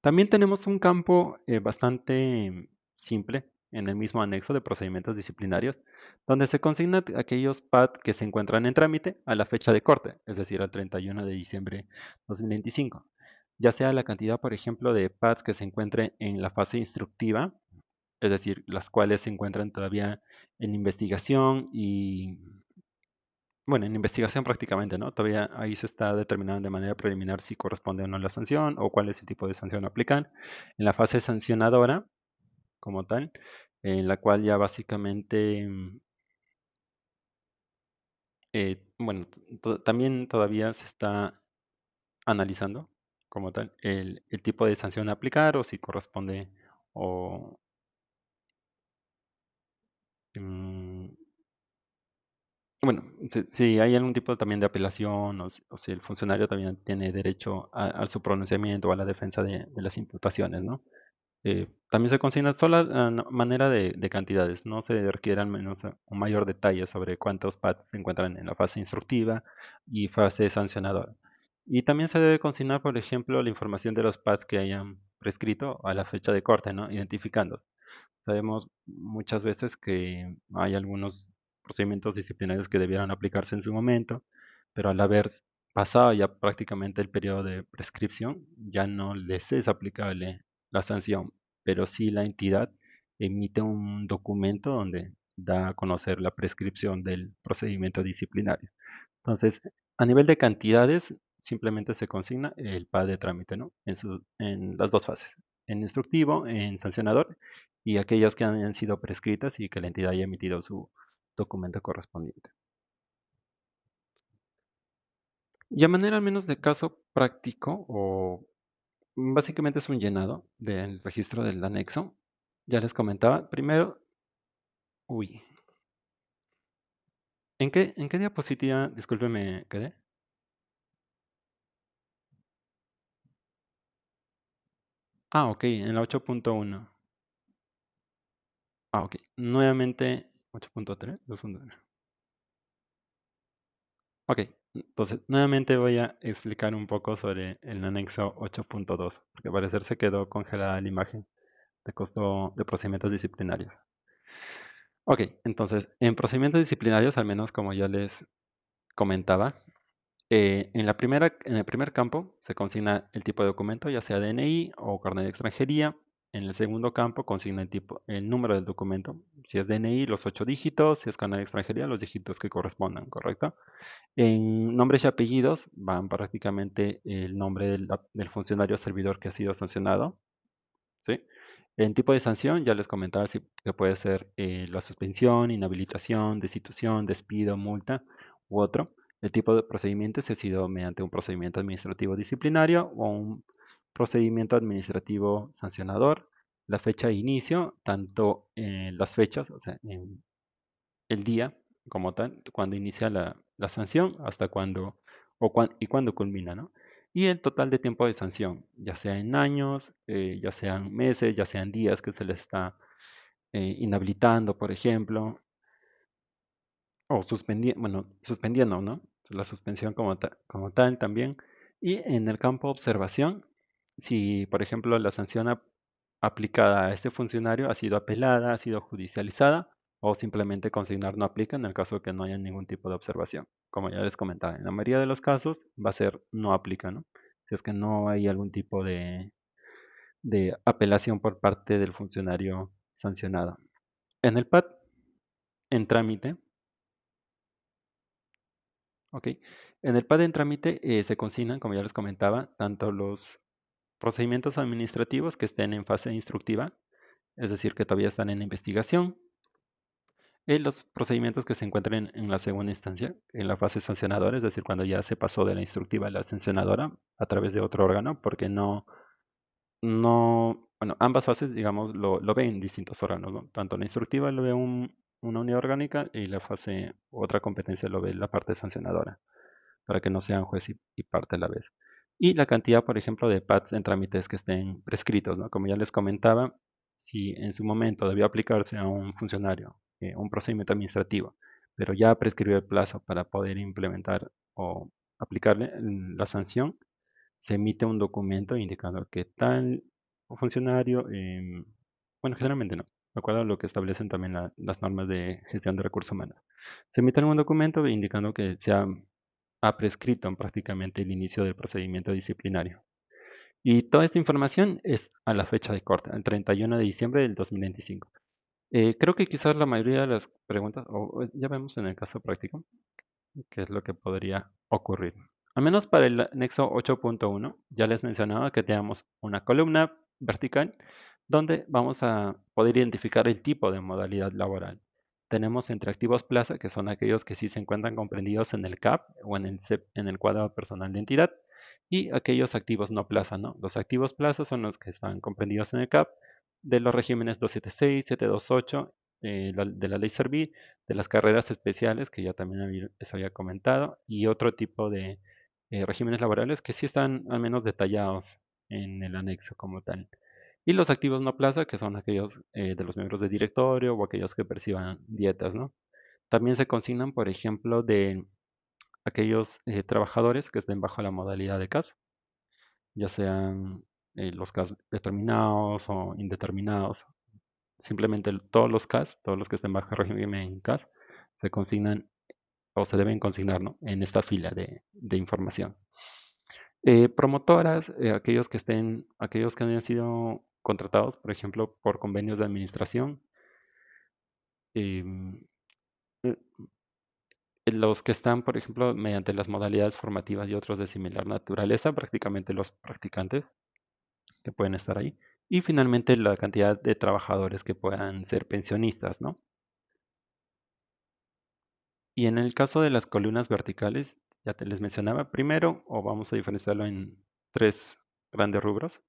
También tenemos un campo bastante simple en el mismo anexo de procedimientos disciplinarios, donde se consignan aquellos PAD que se encuentran en trámite a la fecha de corte, es decir, al 31 de diciembre de 2025. Ya sea la cantidad, por ejemplo, de PADs que se encuentren en la fase instructiva, es decir, las cuales se encuentran todavía en investigación y bueno, en investigación prácticamente, ¿no? Todavía ahí se está determinando de manera preliminar si corresponde o no la sanción o cuál es el tipo de sanción a aplicar. En la fase sancionadora, como tal, en la cual ya básicamente, bueno, también todavía se está analizando como tal el tipo de sanción a aplicar o si corresponde o mm, bueno, si hay algún tipo también de apelación o si el funcionario también tiene derecho a su pronunciamiento o a la defensa de las imputaciones, ¿no? También se consigna sola manera de cantidades. No se requiere al menos un mayor detalle sobre cuántos pads se encuentran en la fase instructiva y fase sancionadora. Y también se debe consignar, por ejemplo, la información de los pads que hayan prescrito a la fecha de corte, ¿no? Identificando. Sabemos muchas veces que hay algunos procedimientos disciplinarios que debieran aplicarse en su momento, pero al haber pasado ya prácticamente el periodo de prescripción, ya no les es aplicable la sanción, pero sí la entidad emite un documento donde da a conocer la prescripción del procedimiento disciplinario. Entonces, a nivel de cantidades, simplemente se consigna el PAD de trámite, ¿no? En las dos fases, en instructivo, en sancionador y aquellas que hayan sido prescritas y que la entidad haya emitido su documento correspondiente. Y a manera al menos de caso práctico, o básicamente es un llenado del registro del anexo. Ya les comentaba, primero, uy, ¿en qué diapositiva, disculpe, me quedé? Ah, ok, en la 8.1. Ah, ok, nuevamente 8.3, 2.1. Ok, entonces nuevamente voy a explicar un poco sobre el anexo 8.2, porque al parecer se quedó congelada la imagen de costo de procedimientos disciplinarios. Ok, entonces, en procedimientos disciplinarios, al menos como ya les comentaba, en el primer campo se consigna el tipo de documento, ya sea DNI o carnet de extranjería. En el segundo campo consigna el número del documento. Si es DNI, los 8 dígitos; si es carnet de extranjería, los dígitos que correspondan, ¿correcto? En nombres y apellidos van prácticamente el nombre del funcionario servidor que ha sido sancionado, ¿sí? En tipo de sanción, ya les comentaba que puede ser la suspensión, inhabilitación, destitución, despido, multa u otro. El tipo de procedimiento si ha sido mediante un procedimiento administrativo disciplinario o un procedimiento administrativo sancionador. La fecha de inicio, tanto las fechas, o sea, en el día como tal, cuando inicia la sanción, hasta cuándo y cuándo culmina, ¿no? Y el total de tiempo de sanción, ya sea en años, ya sean meses, ya sean días que se le está inhabilitando, por ejemplo, o suspendiendo, ¿no? La suspensión como tal también. Y en el campo observación, si, por ejemplo, la sanción aplicada a este funcionario ha sido apelada, ha sido judicializada, o simplemente consignar no aplica en el caso de que no haya ningún tipo de observación. Como ya les comentaba, en la mayoría de los casos va a ser no aplica, ¿no? Si es que no hay algún tipo de apelación por parte del funcionario sancionado. En el PAD, en trámite, ok. En el PAD en trámite se consignan, como ya les comentaba, tanto los procedimientos administrativos que estén en fase instructiva, es decir, que todavía están en investigación, y los procedimientos que se encuentren en la segunda instancia, en la fase sancionadora, es decir, cuando ya se pasó de la instructiva a la sancionadora a través de otro órgano, porque bueno, ambas fases, digamos, lo ven distintos órganos, ¿no? Tanto la instructiva lo ve una unidad orgánica y la fase, otra competencia lo ve la parte sancionadora, para que no sean juez y parte a la vez. Y la cantidad, por ejemplo, de PADs en trámites que estén prescritos, ¿no? Como ya les comentaba, si en su momento debió aplicarse a un funcionario un procedimiento administrativo, pero ya prescribió el plazo para poder implementar o aplicarle la sanción, se emite un documento indicando que tal funcionario, bueno, generalmente no, de acuerdo a lo que establecen también las normas de gestión de recursos humanos, se emite un documento indicando que ha prescrito prácticamente el inicio del procedimiento disciplinario. Y toda esta información es a la fecha de corte, el 31 de diciembre del 2025. Creo que quizás la mayoría de las preguntas, o ya vemos en el caso práctico, qué es lo que podría ocurrir. Al menos para el anexo 8.1, ya les mencionaba que tenemos una columna vertical donde vamos a poder identificar el tipo de modalidad laboral. Tenemos entre activos plaza, que son aquellos que sí se encuentran comprendidos en el CAP o en el CEP, en el cuadro personal de entidad, y aquellos activos no plaza, ¿no? Los activos plaza son los que están comprendidos en el CAP de los regímenes 276, 728, de la ley Serví, de las carreras especiales, que ya también les había comentado, y otro tipo de regímenes laborales que sí están al menos detallados en el anexo como tal. Y los activos no plaza, que son aquellos de los miembros de directorio o aquellos que perciban dietas, ¿no? También se consignan, por ejemplo, de aquellos trabajadores que estén bajo la modalidad de CAS, ya sean los CAS determinados o indeterminados. Simplemente todos los CAS, todos los que estén bajo régimen CAS, se consignan o se deben consignar, ¿no?, en esta fila de información. Promotoras, aquellos que hayan sido contratados, por ejemplo, por convenios de administración, em, eh, los que están, por ejemplo, mediante las modalidades formativas y otros de similar naturaleza, prácticamente los practicantes que pueden estar ahí. Y finalmente la cantidad de trabajadores que puedan ser pensionistas, ¿no? Y en el caso de las columnas verticales, ya te les mencionaba, primero, o vamos a diferenciarlo en tres grandes rubros.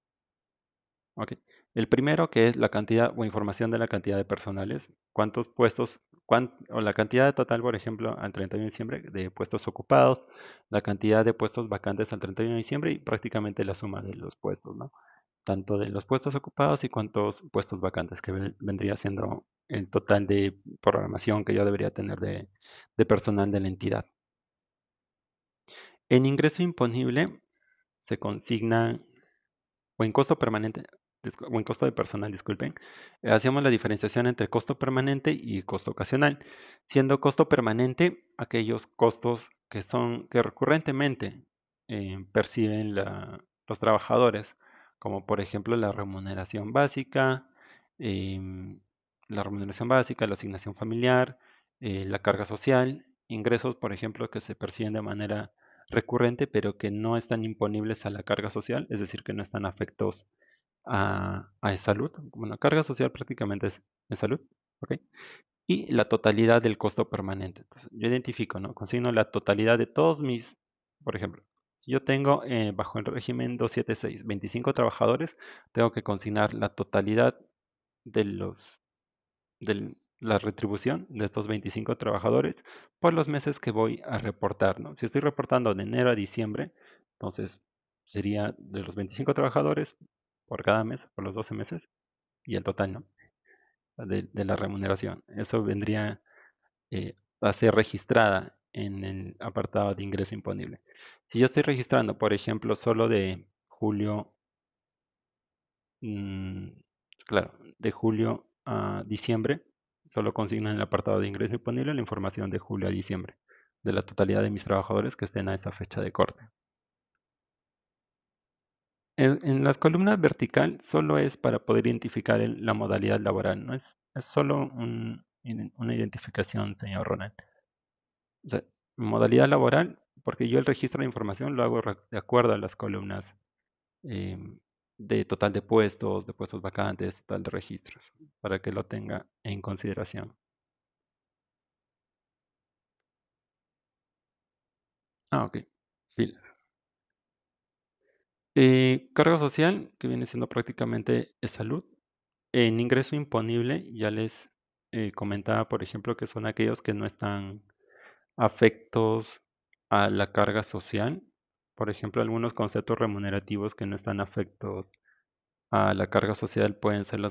Ok. El primero, que es la cantidad o información de la cantidad de personales, cuántos puestos, o la cantidad total, por ejemplo, al 31 de diciembre de puestos ocupados, la cantidad de puestos vacantes al 31 de diciembre y prácticamente la suma de los puestos, ¿no? Tanto de los puestos ocupados y cuántos puestos vacantes, que vendría siendo el total de programación que yo debería tener de personal de la entidad. En ingreso imponible se consigna o en costo permanente, o en costo de personal, disculpen, hacíamos la diferenciación entre costo permanente y costo ocasional, siendo costo permanente aquellos costos que recurrentemente perciben los trabajadores, como por ejemplo em, la remuneración básica, la asignación familiar, la carga social, ingresos, por ejemplo, que se perciben de manera recurrente, pero que no están imponibles a la carga social, es decir, que no están afectos a salud. Bueno, carga social prácticamente es salud, ¿ok? Y la totalidad del costo permanente. Entonces, yo identifico, ¿no? Consigno la totalidad de todos por ejemplo, si yo tengo bajo el régimen 276 25 trabajadores, tengo que consignar la totalidad de la retribución de estos 25 trabajadores por los meses que voy a reportar, ¿no? Si estoy reportando de enero a diciembre, entonces sería de los 25 trabajadores por cada mes, por los 12 meses, y el total, ¿no?, de la remuneración. Eso vendría a ser registrada en el apartado de ingreso imponible. Si yo estoy registrando, por ejemplo, solo de julio, mm, claro, de julio a diciembre, solo consigno en el apartado de ingreso imponible la información de julio a diciembre, de la totalidad de mis trabajadores que estén a esa fecha de corte. En las columnas vertical solo es para poder identificar la modalidad laboral, no es solo una identificación, señor Ronald. O sea, modalidad laboral, porque yo el registro de información lo hago de acuerdo a las columnas em, de total de puestos vacantes, total de registros, para que lo tenga en consideración. Ah, ok. Sí. Carga social, que viene siendo prácticamente salud. En ingreso imponible, ya les comentaba, por ejemplo, que son aquellos que no están afectos a la carga social. Por ejemplo, algunos conceptos remunerativos que no están afectos a la carga social pueden ser la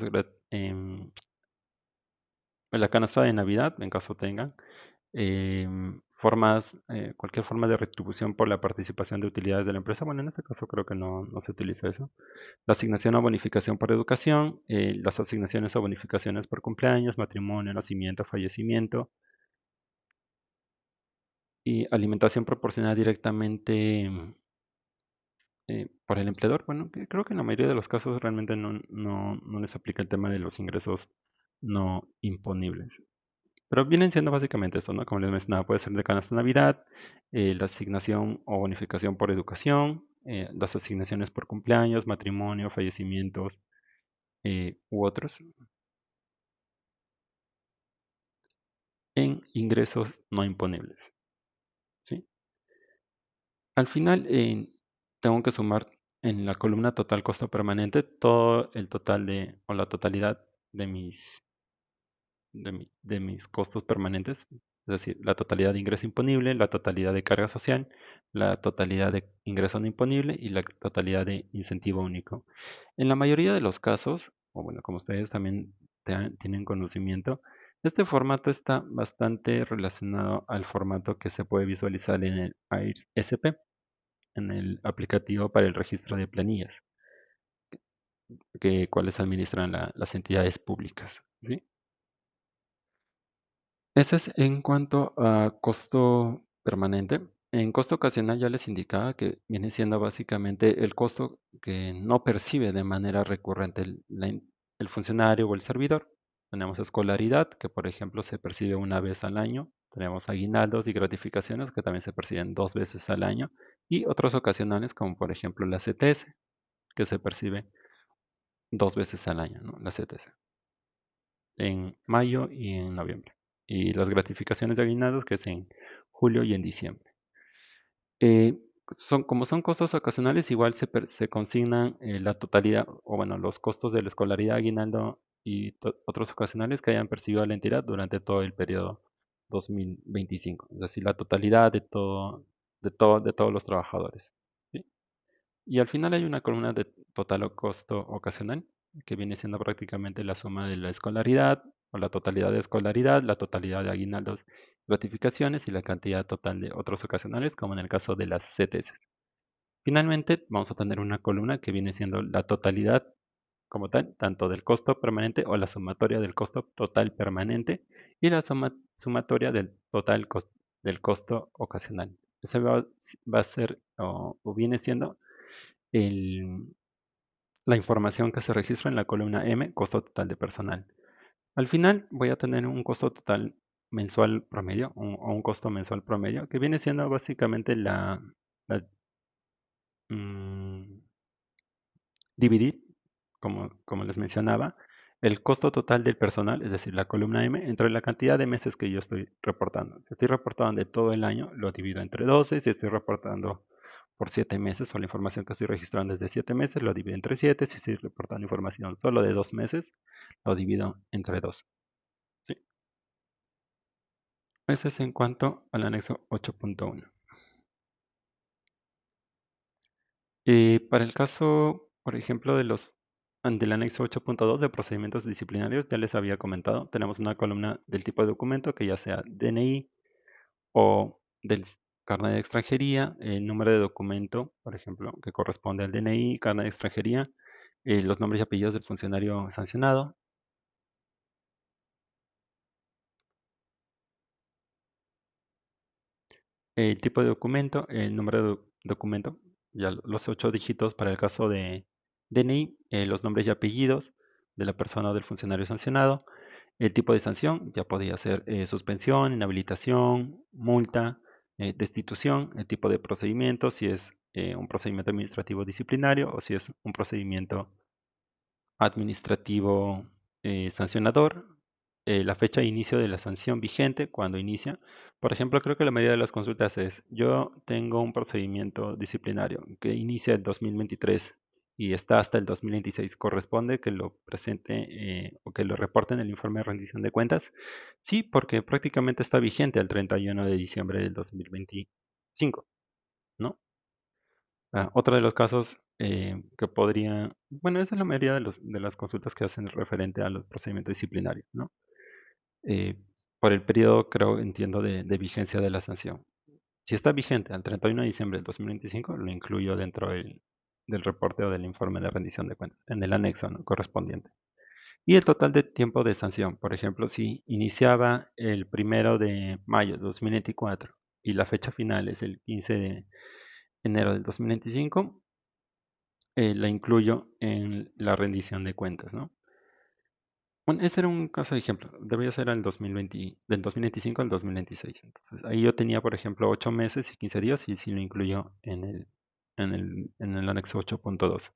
canasta de Navidad, en caso tengan, cualquier forma de retribución por la participación de utilidades de la empresa. Bueno, en este caso creo que no se utiliza eso. La asignación o bonificación por educación, las asignaciones o bonificaciones por cumpleaños, matrimonio, nacimiento, fallecimiento y alimentación proporcionada directamente por el empleador. Bueno, creo que en la mayoría de los casos realmente no les aplica el tema de los ingresos no imponibles. Pero vienen siendo básicamente esto, ¿no? Como les mencionaba, puede ser de canasta de Navidad, la asignación o bonificación por educación, las asignaciones por cumpleaños, matrimonio, fallecimientos u otros en ingresos no imponibles, ¿sí? Al final, tengo que sumar en la columna total costo permanente todo el total o la totalidad de mis costos permanentes, es decir, la totalidad de ingreso imponible, la totalidad de carga social, la totalidad de ingreso no imponible y la totalidad de incentivo único. En la mayoría de los casos, o bueno, como ustedes también tienen conocimiento, este formato está bastante relacionado al formato que se puede visualizar en el AIRS-SP, en el aplicativo para el registro de planillas, cuales administran las entidades públicas, ¿sí? Eso es en cuanto a costo permanente. En costo ocasional ya les indicaba que viene siendo básicamente el costo que no percibe de manera recurrente el funcionario o el servidor. Tenemos escolaridad, que por ejemplo se percibe una vez al año. Tenemos aguinaldos y gratificaciones, que también se perciben 2 veces al año. Y otros ocasionales, como por ejemplo la CTS, que se percibe 2 veces al año, ¿no? La CTS en mayo y en noviembre. Y las gratificaciones de aguinaldos que es en julio y en diciembre. Eh, como son costos ocasionales, igual se consignan la totalidad, o bueno, los costos de la escolaridad, aguinaldo y otros ocasionales que hayan percibido la entidad durante todo el periodo 2025. Es decir, la totalidad de todos los trabajadores. ¿Sí? Y al final hay una columna de total o costo ocasional, que viene siendo prácticamente la suma de la escolaridad, o la totalidad de escolaridad, la totalidad de aguinaldos, gratificaciones y la cantidad total de otros ocasionales, como en el caso de las CTS. Finalmente, vamos a tener una columna que viene siendo la totalidad como tal, tanto del costo permanente o la sumatoria del costo total permanente y la sumatoria del total del costo ocasional. Ese va a ser o viene siendo el, la información que se registra en la columna M, costo total de personal. Al final voy a tener un costo total mensual promedio o un costo mensual promedio que viene siendo básicamente la, mm, dividir, como les mencionaba, el costo total del personal, es decir, la columna M, entre la cantidad de meses que yo estoy reportando. Si estoy reportando de todo el año, lo divido entre 12. Si estoy reportando por 7 meses o la información que estoy registrando es de 7 meses, lo divido entre 7. Si estoy reportando información solo de 2 meses, lo divido entre 2. ¿Sí? Eso es en cuanto al anexo 8.1. Para el caso, por ejemplo, del anexo 8.2 de procedimientos disciplinarios, ya les había comentado, tenemos una columna del tipo de documento que ya sea DNI o del carnet de extranjería, el número de documento, por ejemplo, que corresponde al DNI, carnet de extranjería, los nombres y apellidos del funcionario sancionado, el tipo de documento, el número de documento, ya los 8 dígitos para el caso de DNI, los nombres y apellidos de la persona o del funcionario sancionado, el tipo de sanción, ya podría ser suspensión, inhabilitación, multa, destitución, el tipo de procedimiento, si es un procedimiento administrativo disciplinario o si es un procedimiento administrativo sancionador, la fecha de inicio de la sanción vigente, cuando inicia. Por ejemplo, creo que la mayoría de las consultas es, yo tengo un procedimiento disciplinario que inicia el 2023 y está hasta el 2026. ¿Corresponde que lo presente o que lo reporte en el informe de rendición de cuentas? Sí, porque prácticamente está vigente al 31 de diciembre del 2025, ¿no? Otro de los casos que podría, bueno, esa es la mayoría de las consultas que hacen referente a los procedimientos disciplinarios, ¿no? Eh, por el periodo, creo, entiendo, de vigencia de la sanción. Si está vigente al 31 de diciembre del 2025, lo incluyo dentro del reporte o del informe de rendición de cuentas, en el anexo, ¿no?, correspondiente. Y el total de tiempo de sanción, por ejemplo, si iniciaba el 1 de mayo de 2024 y la fecha final es el 15 de enero del 2025, la incluyo en la rendición de cuentas, ¿no? Bueno, ese era un caso de ejemplo. Debería ser del 2025 al 2026. Entonces, ahí yo tenía, por ejemplo, 8 meses y 15 días y sí lo incluyo en el anexo 8.2.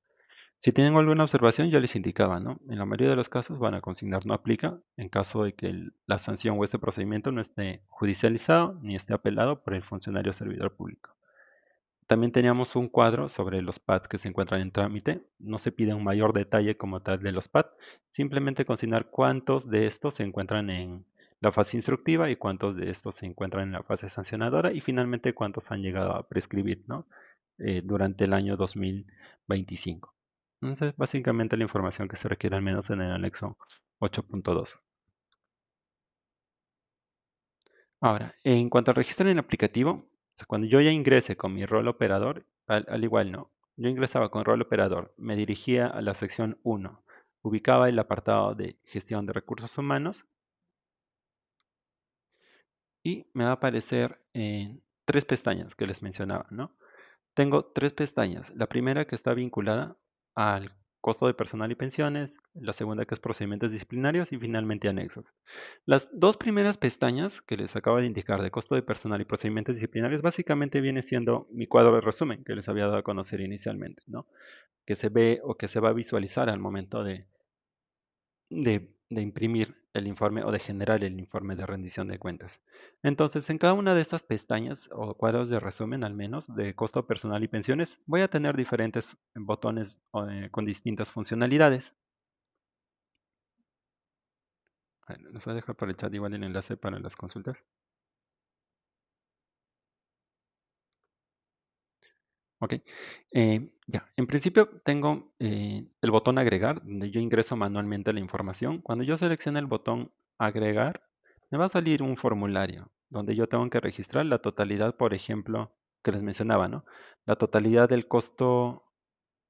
Si tienen alguna observación, ya les indicaba, ¿no? En la mayoría de los casos van a consignar no aplica en caso de que la sanción o este procedimiento no esté judicializado ni esté apelado por el funcionario o servidor público. También teníamos un cuadro sobre los pads que se encuentran en trámite. No se pide un mayor detalle como tal de los pads, simplemente consignar cuántos de estos se encuentran en la fase instructiva y cuántos de estos se encuentran en la fase sancionadora y finalmente cuántos han llegado a prescribir, ¿no? Durante el año 2025. Entonces, básicamente la información que se requiere al menos en el anexo 8.2. Ahora, en cuanto al registro en el aplicativo, o sea, cuando yo ya ingrese con mi rol operador, al igual no. Yo ingresaba con rol operador, me dirigía a la sección 1, ubicaba el apartado de gestión de recursos humanos y me va a aparecer en tres pestañas que les mencionaba, ¿no? Tengo tres pestañas. La primera que está vinculada al costo de personal y pensiones, la segunda que es procedimientos disciplinarios y finalmente anexos. Las dos primeras pestañas que les acabo de indicar de costo de personal y procedimientos disciplinarios básicamente viene siendo mi cuadro de resumen que les había dado a conocer inicialmente, ¿no? Que se ve o que se va a visualizar al momento de imprimir el informe o de generar el informe de rendición de cuentas. Entonces, en cada una de estas pestañas o cuadros de resumen, al menos, de costo personal y pensiones, voy a tener diferentes botones con distintas funcionalidades. A ver, les voy a dejar por el chat igual el enlace para las consultas. Ok. Ya, en principio tengo el botón agregar, donde yo ingreso manualmente la información. Cuando yo selecciono el botón agregar, me va a salir un formulario donde yo tengo que registrar la totalidad, por ejemplo, que les mencionaba, ¿no? La totalidad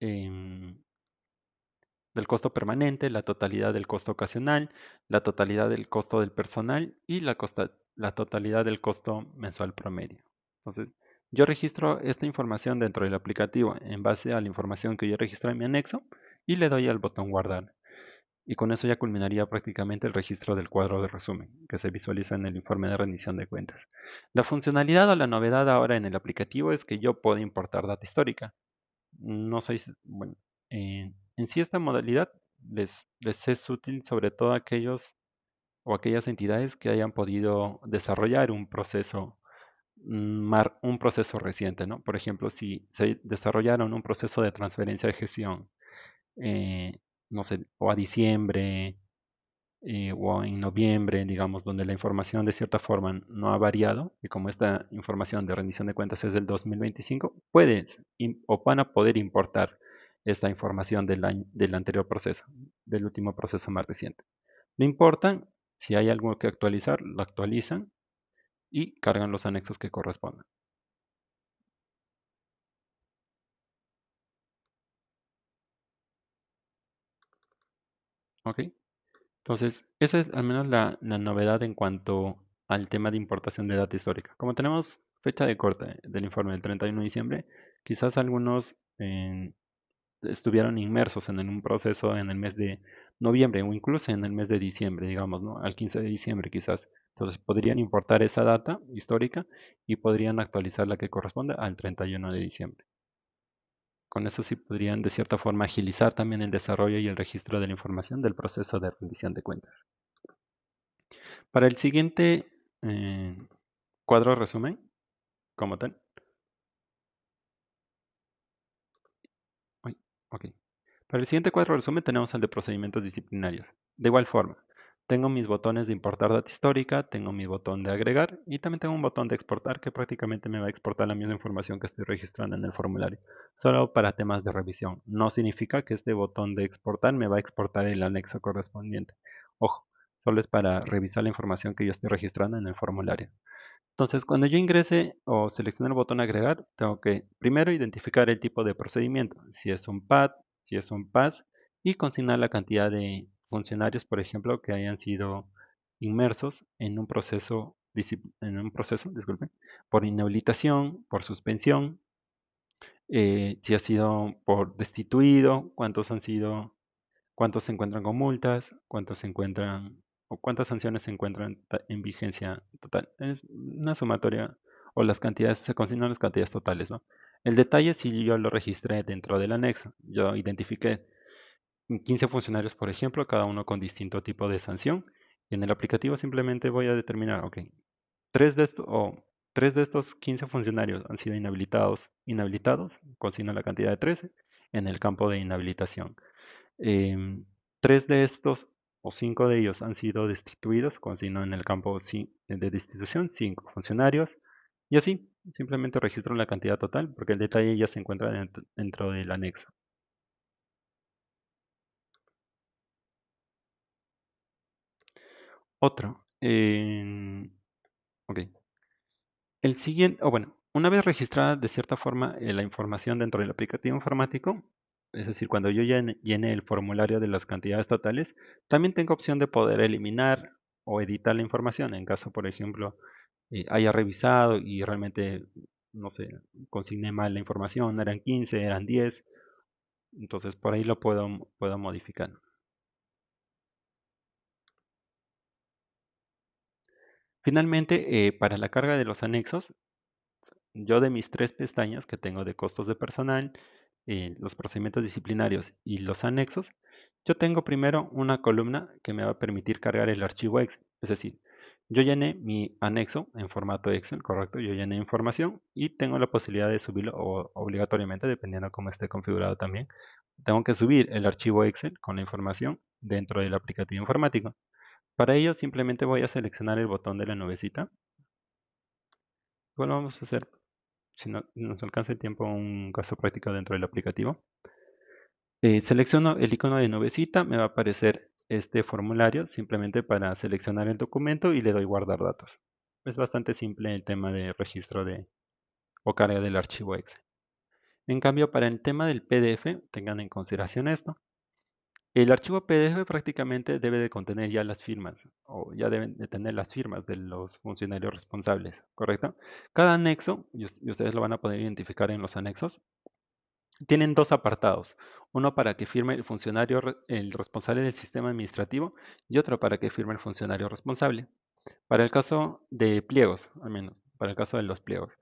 em, del costo permanente, la totalidad del costo ocasional, la totalidad del costo del personal y la totalidad del costo mensual promedio. Entonces, yo registro esta información dentro del aplicativo en base a la información que yo registré en mi anexo y le doy al botón guardar. Y con eso ya culminaría prácticamente el registro del cuadro de resumen que se visualiza en el informe de rendición de cuentas. La funcionalidad o la novedad ahora en el aplicativo es que yo puedo importar data histórica. No sé si, bueno, en sí esta modalidad les es útil sobre todo a aquellos o aquellas entidades que hayan podido desarrollar un proceso, un proceso reciente, ¿no? Por ejemplo, si se desarrollaron un proceso de transferencia de gestión, eh, no sé, o a diciembre, o en noviembre, digamos, donde la información de cierta forma no ha variado, y como esta información de rendición de cuentas es del 2025, puedes o van a poder importar esta información del anterior proceso, del último proceso más reciente. No importan, si hay algo que actualizar, lo actualizan y cargan los anexos que correspondan. ¿Ok? Entonces, esa es al menos la novedad en cuanto al tema de importación de data histórica. Como tenemos fecha de corte del informe del 31 de diciembre, quizás algunos estuvieron inmersos en un proceso en el mes de noviembre o incluso en el mes de diciembre, digamos, ¿no? Al 15 de diciembre quizás. Entonces podrían importar esa data histórica y podrían actualizar la que corresponde al 31 de diciembre. Con eso sí podrían de cierta forma agilizar también el desarrollo y el registro de la información del proceso de rendición de cuentas. Para el siguiente eh, cuadro resumen, como tal. Uy, ok. Para el siguiente cuadro resumen tenemos el de procedimientos disciplinarios. De igual forma, tengo mis botones de importar data histórica, tengo mi botón de agregar y también tengo un botón de exportar que prácticamente me va a exportar la misma información que estoy registrando en el formulario, solo para temas de revisión. No significa que este botón de exportar me va a exportar el anexo correspondiente. Ojo, solo es para revisar la información que yo estoy registrando en el formulario. Entonces, cuando yo ingrese o seleccione el botón agregar, tengo que primero identificar el tipo de procedimiento, si es un PAD, si es un PAS, y consignar la cantidad de funcionarios, por ejemplo, que hayan sido inmersos disculpe, por inhabilitación, por suspensión, si ha sido por destituido, cuántos han sido, cuántos se encuentran con multas, cuántos se encuentran o cuántas sanciones se encuentran en vigencia total. Es una sumatoria o las cantidades, se consignan las cantidades totales, ¿no? El detalle si yo lo registré dentro del anexo. Yo identifiqué 15 funcionarios, por ejemplo, cada uno con distinto tipo de sanción. Y en el aplicativo simplemente voy a determinar, ok, tres de estos 15 funcionarios han sido consigno la cantidad de 13 en el campo de inhabilitación. Em, tres de estos o 5 de ellos han sido destituidos, consigno en el campo de destitución 5 funcionarios, y así, simplemente registro la cantidad total, porque el detalle ya se encuentra dentro del anexo. Otro, ok. El siguiente, o bueno, una vez registrada de cierta forma la información dentro del aplicativo informático, es decir, cuando yo llene el formulario de las cantidades totales, también tengo opción de poder eliminar o editar la información en caso, por ejemplo, haya revisado y realmente, no sé, consigné mal la información, no eran 15, eran 10, entonces por ahí lo puedo modificar. Finalmente, para la carga de los anexos, yo de mis tres pestañas que tengo de costos de personal, los procedimientos disciplinarios y los anexos, yo tengo primero una columna que me va a permitir cargar el archivo Excel. Es decir, yo llené mi anexo en formato Excel, correcto, yo llené información y tengo la posibilidad de subirlo obligatoriamente, dependiendo cómo esté configurado también. Tengo que subir el archivo Excel con la información dentro del aplicativo informático. Para ello simplemente voy a seleccionar el botón de la nubecita. Igual vamos a hacer, si no nos alcanza el tiempo, un caso práctico dentro del aplicativo. Selecciono el icono de nubecita, me va a aparecer este formulario simplemente para seleccionar el documento y le doy guardar datos. Es bastante simple el tema de registro o carga del archivo Excel. En cambio, para el tema del PDF, tengan en consideración esto. El archivo PDF prácticamente debe de contener ya las firmas, o ya deben de tener las firmas de los funcionarios responsables, ¿correcto? Cada anexo, y ustedes lo van a poder identificar en los anexos, tienen dos apartados, uno para que firme el funcionario, el responsable del sistema administrativo, y otro para que firme el funcionario responsable. Para el caso de pliegos, al menos, para el caso de los pliegos.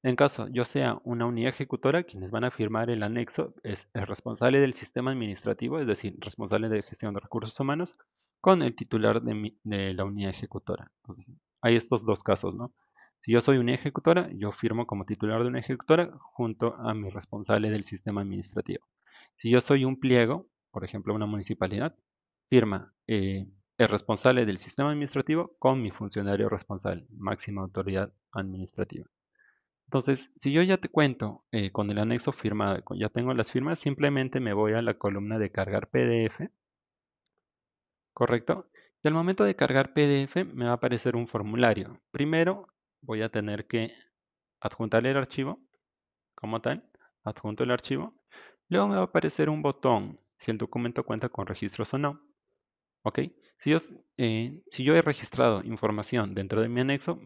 En caso yo sea una unidad ejecutora, quienes van a firmar el anexo es el responsable del sistema administrativo, es decir, responsable de gestión de recursos humanos, con el titular de la unidad ejecutora. Entonces, hay estos dos casos, ¿no? Si yo soy una ejecutora, yo firmo como titular de una ejecutora junto a mi responsable del sistema administrativo. Si yo soy un pliego, por ejemplo, una municipalidad, firma el responsable del sistema administrativo con mi funcionario responsable, máxima autoridad administrativa. Entonces, si yo ya te cuento con el anexo firmado, ya tengo las firmas, simplemente me voy a la columna de cargar PDF, ¿correcto? Y al momento de cargar PDF me va a aparecer un formulario. Primero voy a tener que adjuntar el archivo como tal, adjunto el archivo. Luego me va a aparecer un botón si el documento cuenta con registros o no. ¿Ok? Si yo he registrado información dentro de mi anexo,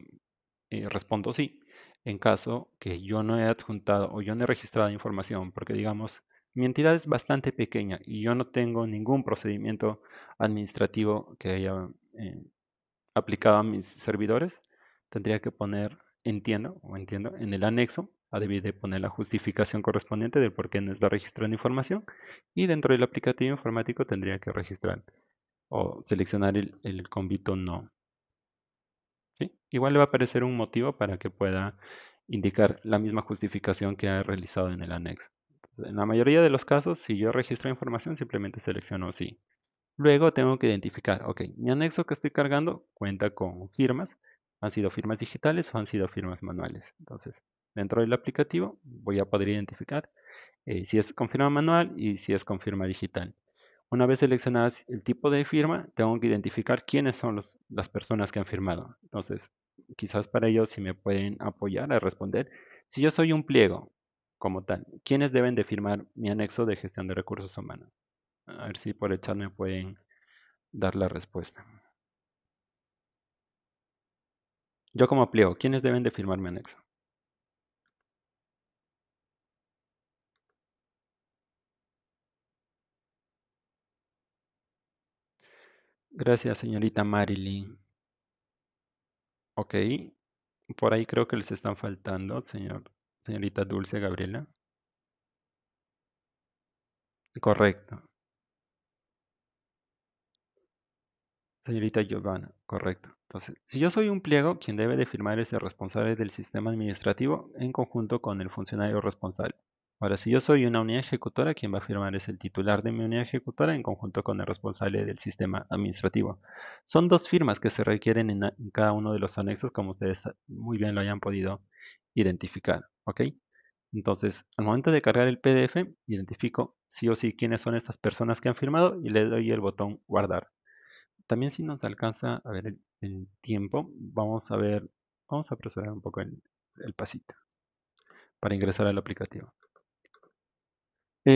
respondo sí. En caso que yo no he adjuntado o yo no he registrado información, porque digamos, mi entidad es bastante pequeña y yo no tengo ningún procedimiento administrativo que haya aplicado a mis servidores, tendría que poner entiendo, en el anexo, debí de poner la justificación correspondiente del por qué no está registrando información y dentro del aplicativo informático tendría que registrar o seleccionar el convito no. ¿Sí? Igual le va a aparecer un motivo para que pueda indicar la misma justificación que ha realizado en el anexo. Entonces, en la mayoría de los casos, si yo registro información, simplemente selecciono sí. Luego tengo que identificar, ok, mi anexo que estoy cargando cuenta con firmas, han sido firmas digitales o han sido firmas manuales. Entonces, dentro del aplicativo voy a poder identificar si es con firma manual y si es con firma digital. Una vez seleccionadas el tipo de firma, tengo que identificar quiénes son las personas que han firmado. Entonces, quizás para ello si me pueden apoyar a responder. Si yo soy un pliego como tal, ¿quiénes deben de firmar mi anexo de gestión de recursos humanos? A ver si por el chat me pueden dar la respuesta. Yo como pliego, ¿quiénes deben de firmar mi anexo? Gracias, señorita Marilyn. Ok, por ahí creo que les están faltando, señorita Dulce Gabriela. Correcto. Señorita Giovanna, correcto. Entonces, si yo soy un pliego, quien debe de firmar es el responsable del sistema administrativo en conjunto con el funcionario responsable. Ahora, si yo soy una unidad ejecutora, quien va a firmar es el titular de mi unidad ejecutora en conjunto con el responsable del sistema administrativo. Son dos firmas que se requieren en cada uno de los anexos, como ustedes muy bien lo hayan podido identificar. ¿Ok? Entonces, al momento de cargar el PDF, identifico sí o sí quiénes son estas personas que han firmado y le doy el botón guardar. También si nos alcanza a ver el tiempo, vamos a apresurar un poco el pasito para ingresar al aplicativo.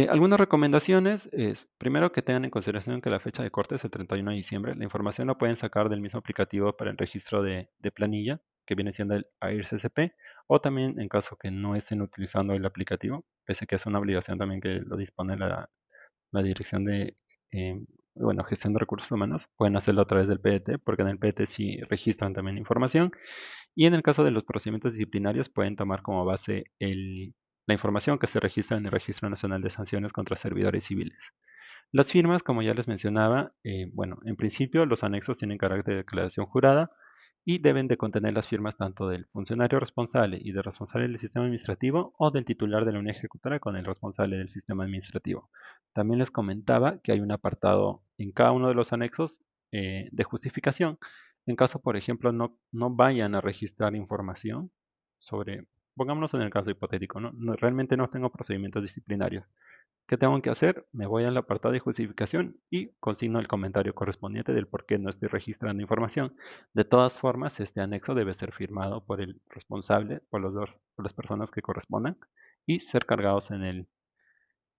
Algunas recomendaciones es, primero, que tengan en consideración que la fecha de corte es el 31 de diciembre. La información la pueden sacar del mismo aplicativo para el registro de planilla, que viene siendo el AIRCCP, o también en caso que no estén utilizando el aplicativo, pese a que es una obligación también que lo dispone la Dirección de Gestión de Recursos Humanos, pueden hacerlo a través del PDT, porque en el PDT sí registran también información. Y en el caso de los procedimientos disciplinarios, pueden tomar como base la información que se registra en el Registro Nacional de Sanciones contra Servidores Civiles. Las firmas, como ya les mencionaba, bueno, en principio los anexos tienen carácter de declaración jurada y deben de contener las firmas tanto del funcionario responsable y del responsable del sistema administrativo o del titular de la unidad ejecutora con el responsable del sistema administrativo. También les comentaba que hay un apartado en cada uno de los anexos de justificación. En caso, por ejemplo, no vayan a registrar información sobre, pongámonos en el caso hipotético, realmente no tengo procedimientos disciplinarios. ¿Qué tengo que hacer? Me voy al apartado de justificación y consigno el comentario correspondiente del por qué no estoy registrando información. De todas formas, este anexo debe ser firmado por el responsable, por las personas que correspondan y ser cargados en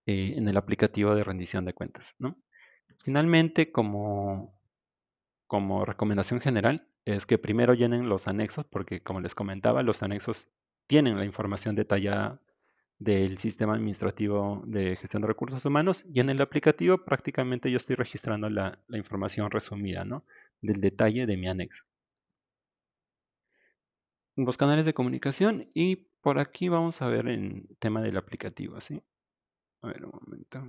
el aplicativo de rendición de cuentas, ¿no? Finalmente, como recomendación general, es que primero llenen los anexos, porque como les comentaba, los anexos tienen la información detallada del sistema administrativo de gestión de recursos humanos y en el aplicativo prácticamente yo estoy registrando la información resumida, ¿no? Del detalle de mi anexo. Los canales de comunicación y por aquí vamos a ver el tema del aplicativo, ¿sí? A ver, un momento.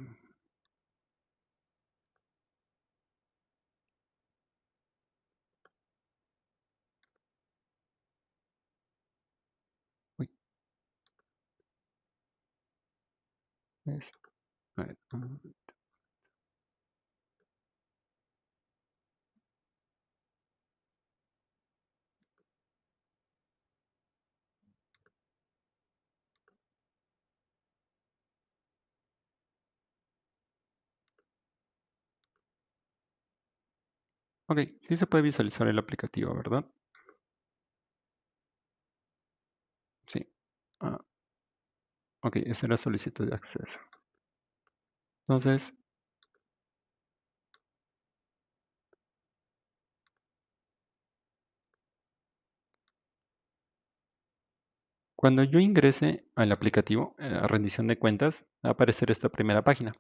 Uy, a ver, ok, sí se puede visualizar el aplicativo, ¿verdad? Sí. Ah, ok, esa era solicitud de acceso. Entonces, cuando yo ingrese al aplicativo, a rendición de cuentas, va a aparecer esta primera página,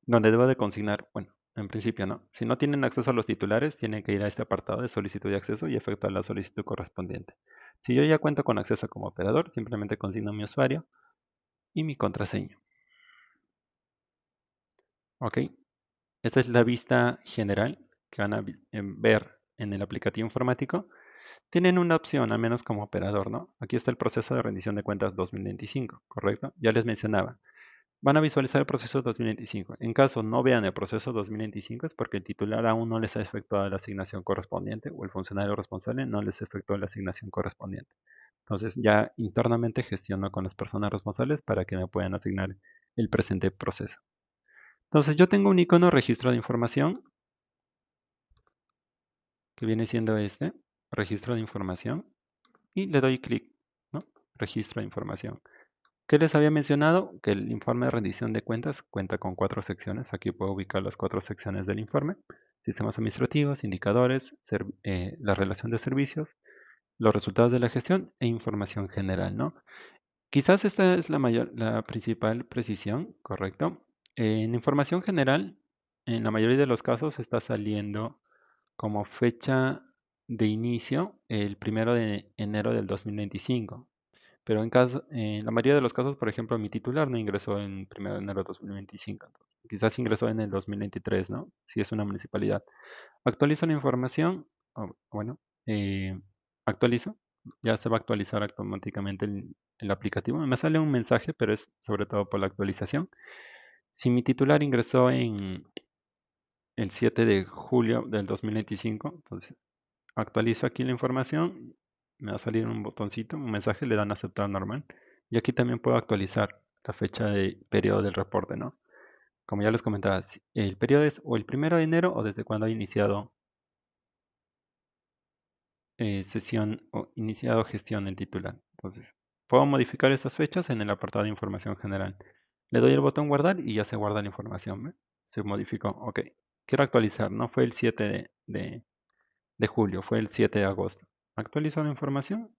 donde debo de consignar, bueno, en principio no. Si no tienen acceso a los titulares, tienen que ir a este apartado de solicitud de acceso y efectuar la solicitud correspondiente. Si yo ya cuento con acceso como operador, simplemente consigno mi usuario y mi contraseña. Ok, esta es la vista general que van a ver en el aplicativo informático. Tienen una opción, al menos como operador, ¿no? Aquí está el proceso de rendición de cuentas 2025, ¿correcto? Ya les mencionaba. Van a visualizar el proceso 2025. En caso no vean el proceso 2025 es porque el titular aún no les ha efectuado la asignación correspondiente o el funcionario responsable no les efectuó la asignación correspondiente. Entonces ya internamente gestiono con las personas responsables para que me puedan asignar el presente proceso. Entonces yo tengo un icono registro de información que viene siendo este, registro de información, y le doy clic, ¿no? Registro de información. ¿Qué les había mencionado? Que el informe de rendición de cuentas cuenta con 4 secciones. Aquí puedo ubicar las 4 secciones del informe. Sistemas administrativos, indicadores, la relación de servicios, los resultados de la gestión e información general, ¿no? Quizás esta es la principal precisión, ¿correcto? En información general, en la mayoría de los casos está saliendo como fecha de inicio el 1 de enero del 2025. Pero en la mayoría de los casos, por ejemplo, mi titular no ingresó en 1 de enero de 2025. Entonces, quizás ingresó en el 2023, ¿no? Si es una municipalidad. Actualizo la información, bueno, actualizo. ya se va a actualizar automáticamente el aplicativo. Me sale un mensaje, pero es sobre todo por la actualización. Si mi titular ingresó en el 7 de julio del 2025, entonces actualizo aquí la información, me va a salir un botoncito, un mensaje, le dan a aceptar normal. Y aquí también puedo actualizar la fecha de periodo del reporte, ¿no? Como ya les comentaba, el periodo es o el 1 de enero o desde cuando ha iniciado sesión o iniciado gestión el titular. Entonces, puedo modificar estas fechas en el apartado de información general. Le doy el botón guardar y ya se guarda la información. ¿Ve? Se modificó. Ok. Quiero actualizar. No fue el 7 de julio, fue el 7 de agosto. Actualizo la información.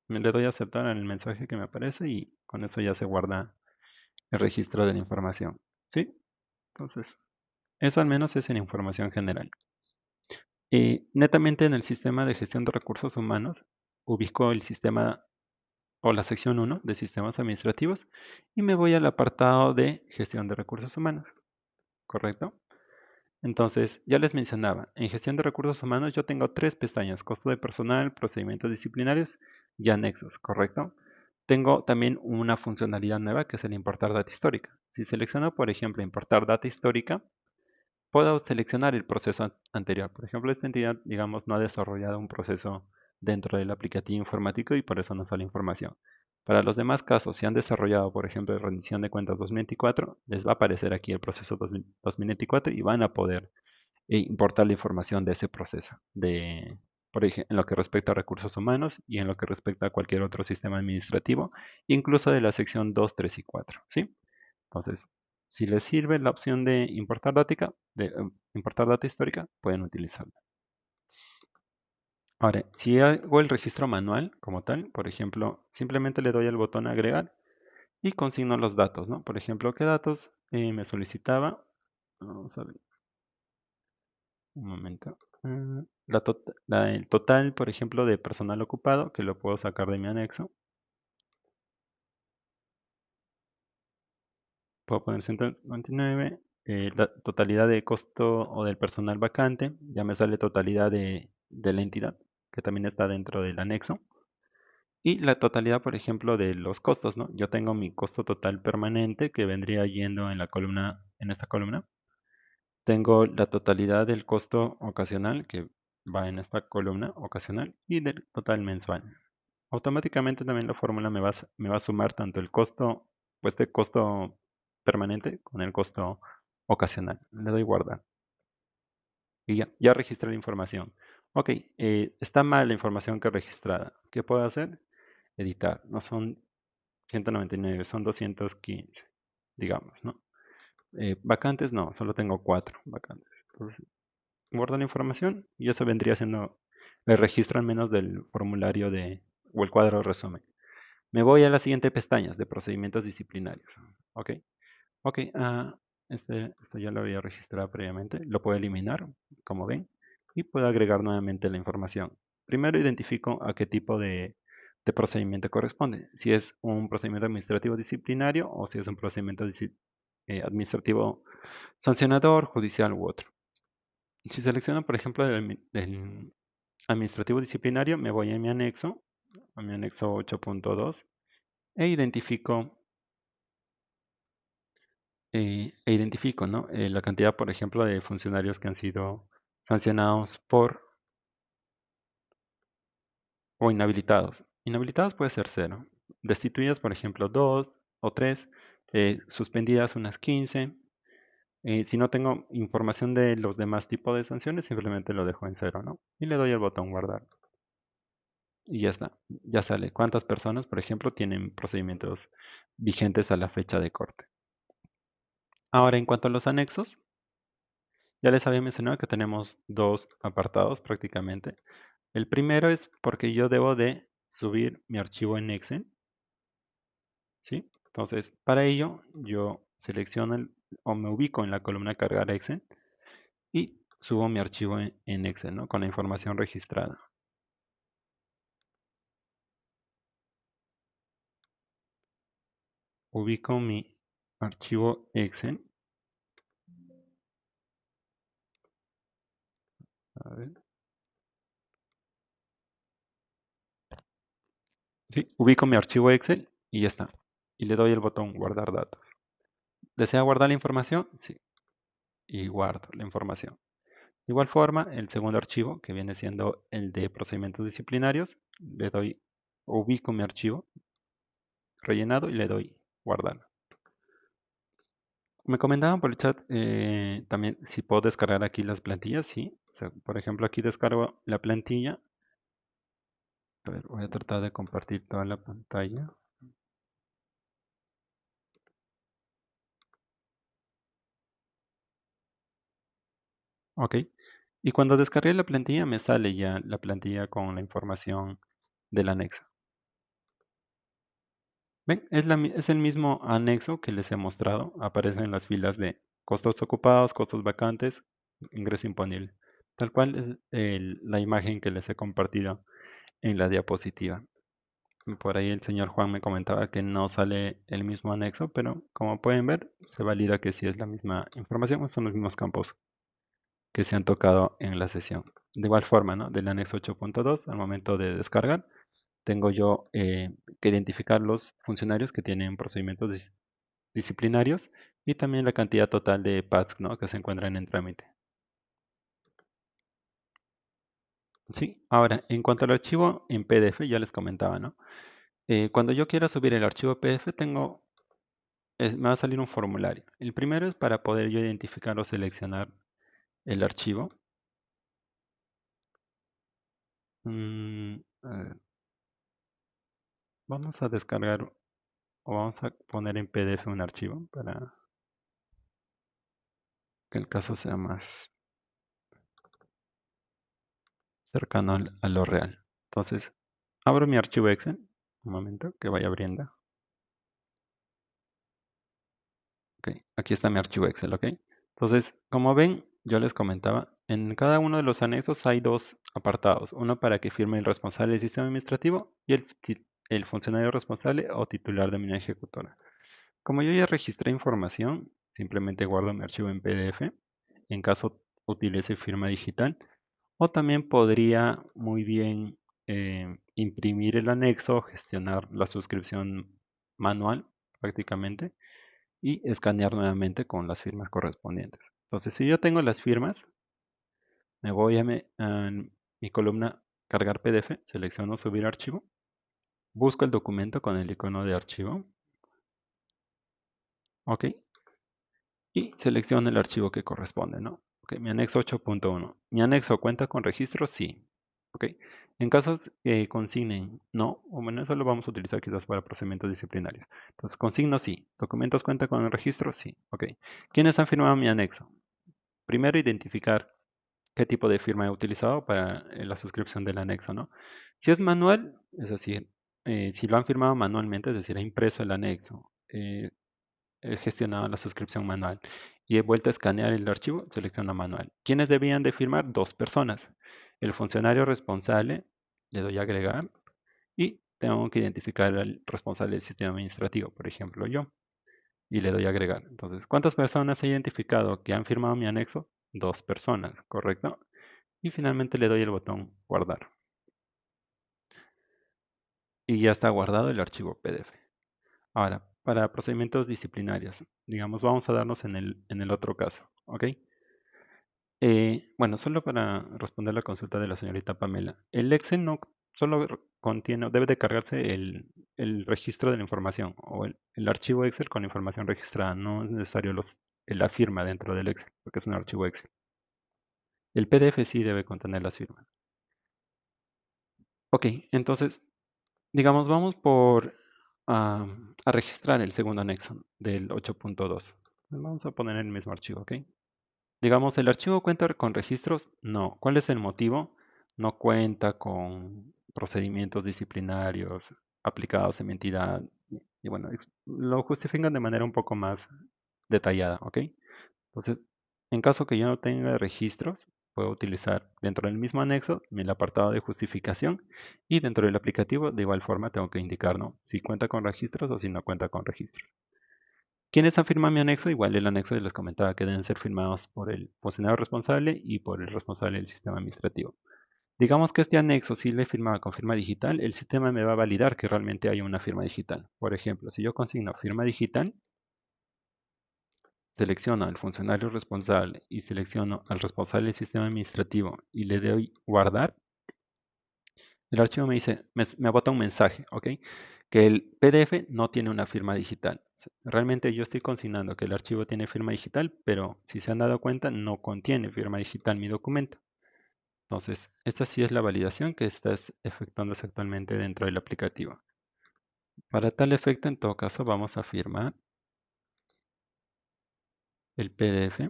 Le doy a aceptar en el mensaje que me aparece y con eso ya se guarda el registro de la información. ¿Sí? Entonces, eso al menos es en información general. Netamente en el sistema de gestión de recursos humanos, ubico el sistema o la sección 1 de sistemas administrativos y me voy al apartado de gestión de recursos humanos, ¿correcto? Entonces, ya les mencionaba, en gestión de recursos humanos yo tengo tres pestañas, costo de personal, procedimientos disciplinarios y anexos, ¿correcto? Tengo también una funcionalidad nueva que es el importar data histórica. Si selecciono, por ejemplo, importar data histórica, puedo seleccionar el proceso anterior. Por ejemplo, esta entidad, digamos, no ha desarrollado un proceso dentro del aplicativo informático y por eso no sale información. Para los demás casos, si han desarrollado, por ejemplo, rendición de cuentas 2024, les va a aparecer aquí el proceso 2024 y van a poder importar la información de ese proceso, por ejemplo, en lo que respecta a recursos humanos y en lo que respecta a cualquier otro sistema administrativo, incluso de la sección 2, 3 y 4, ¿sí? Entonces, si les sirve la opción de importar data histórica, pueden utilizarla. Ahora, si hago el registro manual como tal, por ejemplo, simplemente le doy el botón agregar y consigno los datos, ¿no? Por ejemplo, ¿qué datos me solicitaba? Vamos a ver, un momento. El total, por ejemplo, de personal ocupado, que lo puedo sacar de mi anexo. Puedo poner 199. La totalidad de costo o del personal vacante. Ya me sale totalidad de la entidad, que también está dentro del anexo. Y la totalidad, por ejemplo, de los costos, ¿no? Yo tengo mi costo total permanente que vendría yendo en la columna, en esta columna. Tengo la totalidad del costo ocasional que va en esta columna ocasional y del total mensual. Automáticamente también la fórmula me va a sumar tanto el costo, pues de costo permanente con el costo ocasional. Le doy guardar y ya registré la información. Ok, está mal la información que he registrada. ¿Qué puedo hacer? Editar. No son 199, son 215, digamos, ¿no? Vacantes no, solo tengo 4 vacantes. Entonces, guardo la información y eso vendría siendo el registro al menos del formulario o el cuadro de resumen. Me voy a las siguientes pestañas de procedimientos disciplinarios. Ok, ok, esto ya lo había registrado previamente. Lo puedo eliminar, como ven, y puedo agregar nuevamente la información. Primero identifico a qué tipo de procedimiento corresponde. Si es un procedimiento administrativo disciplinario o si es un procedimiento administrativo sancionador, judicial u otro. Si selecciono, por ejemplo, del administrativo disciplinario, me voy a mi anexo 8.2 e identifico, ¿no? La cantidad, por ejemplo, de funcionarios que han sido sancionados o inhabilitados. Inhabilitados puede ser cero. Destituidas, por ejemplo, 2 o 3. Suspendidas unas 15. Si no tengo información de los demás tipos de sanciones, simplemente lo dejo en cero, ¿no? Y le doy al botón guardar. Y ya está. Ya sale cuántas personas, por ejemplo, tienen procedimientos vigentes a la fecha de corte. Ahora, en cuanto a los anexos, ya les había mencionado que tenemos dos apartados prácticamente. El primero es porque yo debo de subir mi archivo en Excel, ¿sí? Entonces, para ello, yo selecciono o me ubico en la columna cargar Excel y subo mi archivo en Excel, ¿no? Con la información registrada. Ubico mi archivo Excel. A ver. Sí, ubico mi archivo Excel y ya está. Y le doy el botón guardar datos. ¿Desea guardar la información? Sí. Y guardo la información. De igual forma, el segundo archivo, que viene siendo el de procedimientos disciplinarios, le doy, ubico mi archivo rellenado y le doy guardar. Me comentaban por el chat también si puedo descargar aquí las plantillas, sí. O sea, por ejemplo, aquí descargo la plantilla. A ver, voy a tratar de compartir toda la pantalla. Ok. Y cuando descargué la plantilla me sale ya la plantilla con la información del anexo. ¿Ven? Es el mismo anexo que les he mostrado. Aparecen las filas de costos ocupados, costos vacantes, ingreso imponible. Tal cual es la imagen que les he compartido en la diapositiva. Por ahí el señor Juan me comentaba que no sale el mismo anexo, pero como pueden ver, se valida que sí es la misma información, son los mismos campos que se han tocado en la sesión. De igual forma, ¿no? Del anexo 8.2, al momento de descargar, tengo yo que identificar los funcionarios que tienen procedimientos disciplinarios y también la cantidad total de PADs, ¿no? Que se encuentran en trámite. Sí, ahora, en cuanto al archivo en PDF, ya les comentaba, ¿no? Cuando yo quiera subir el archivo PDF, me va a salir un formulario. El primero es para poder yo identificar o seleccionar el archivo. A ver, vamos a descargar o vamos a poner en PDF un archivo para que el caso sea más cercano a lo real. Entonces, abro mi archivo Excel. Un momento, que vaya abriendo. Ok, aquí está mi archivo Excel, ¿ok? Entonces, como ven, yo les comentaba, en cada uno de los anexos hay dos apartados. Uno para que firme el responsable del sistema administrativo y el funcionario responsable o titular de mi ejecutora. Como yo ya registré información, simplemente guardo mi archivo en PDF. En caso utilice firma digital. O también podría muy bien imprimir el anexo, gestionar la suscripción manual prácticamente y escanear nuevamente con las firmas correspondientes. Entonces, si yo tengo las firmas, me voy a mi columna cargar PDF, selecciono subir archivo, busco el documento con el icono de archivo, ok, y selecciono el archivo que corresponde, ¿no? Ok, mi anexo 8.1. ¿Mi anexo cuenta con registro? Sí. Ok. En casos que consignen no, o bueno, eso lo vamos a utilizar quizás para procedimientos disciplinarios. Entonces, consigno sí. ¿Documentos cuenta con el registro? Sí. Ok. ¿Quiénes han firmado mi anexo? Primero, identificar qué tipo de firma he utilizado para la suscripción del anexo, ¿no? Si es manual, es decir, si lo han firmado manualmente, es decir, he impreso el anexo, he gestionado la suscripción manual y he vuelto a escanear el archivo, selecciono manual. ¿Quiénes debían de firmar? Dos personas. El funcionario responsable, le doy a agregar y tengo que identificar al responsable del sistema administrativo, por ejemplo, yo, y le doy a agregar. Entonces, ¿cuántas personas he identificado que han firmado mi anexo? Dos personas, ¿correcto? Y finalmente le doy el botón guardar. Y ya está guardado el archivo PDF. Ahora, para procedimientos disciplinarios, digamos, vamos a darnos en el otro caso, ¿ok? Bueno, solo para responder la consulta de la señorita Pamela. El Excel no solo contiene, debe de cargarse el registro de la información o el archivo Excel con la información registrada. No es necesario la firma dentro del Excel, porque es un archivo Excel. El PDF sí debe contener las firmas. Ok, entonces, digamos, vamos a registrar el segundo anexo del 8.2. Vamos a poner el mismo archivo, ¿ok? Digamos, ¿el archivo cuenta con registros? No. ¿Cuál es el motivo? No cuenta con procedimientos disciplinarios aplicados en mi entidad. Y bueno, lo justifican de manera un poco más detallada, ¿ok? Entonces, en caso que yo no tenga registros, puedo utilizar dentro del mismo anexo el apartado de justificación y dentro del aplicativo de igual forma tengo que indicar, ¿no? Si cuenta con registros o si no cuenta con registros. ¿Quiénes han firmado mi anexo? Igual el anexo les comentaba que deben ser firmados por el funcionario responsable y por el responsable del sistema administrativo. Digamos que este anexo, si le firmaba con firma digital, el sistema me va a validar que realmente hay una firma digital. Por ejemplo, si yo consigno firma digital, selecciono al funcionario responsable y selecciono al responsable del sistema administrativo y le doy guardar, el archivo me dice, me bota un mensaje, ¿ok? Que el PDF no tiene una firma digital. Realmente yo estoy consignando que el archivo tiene firma digital, pero si se han dado cuenta, no contiene firma digital mi documento. Entonces, esta sí es la validación que estás efectuándose actualmente dentro del aplicativo. Para tal efecto, en todo caso, vamos a firmar el PDF.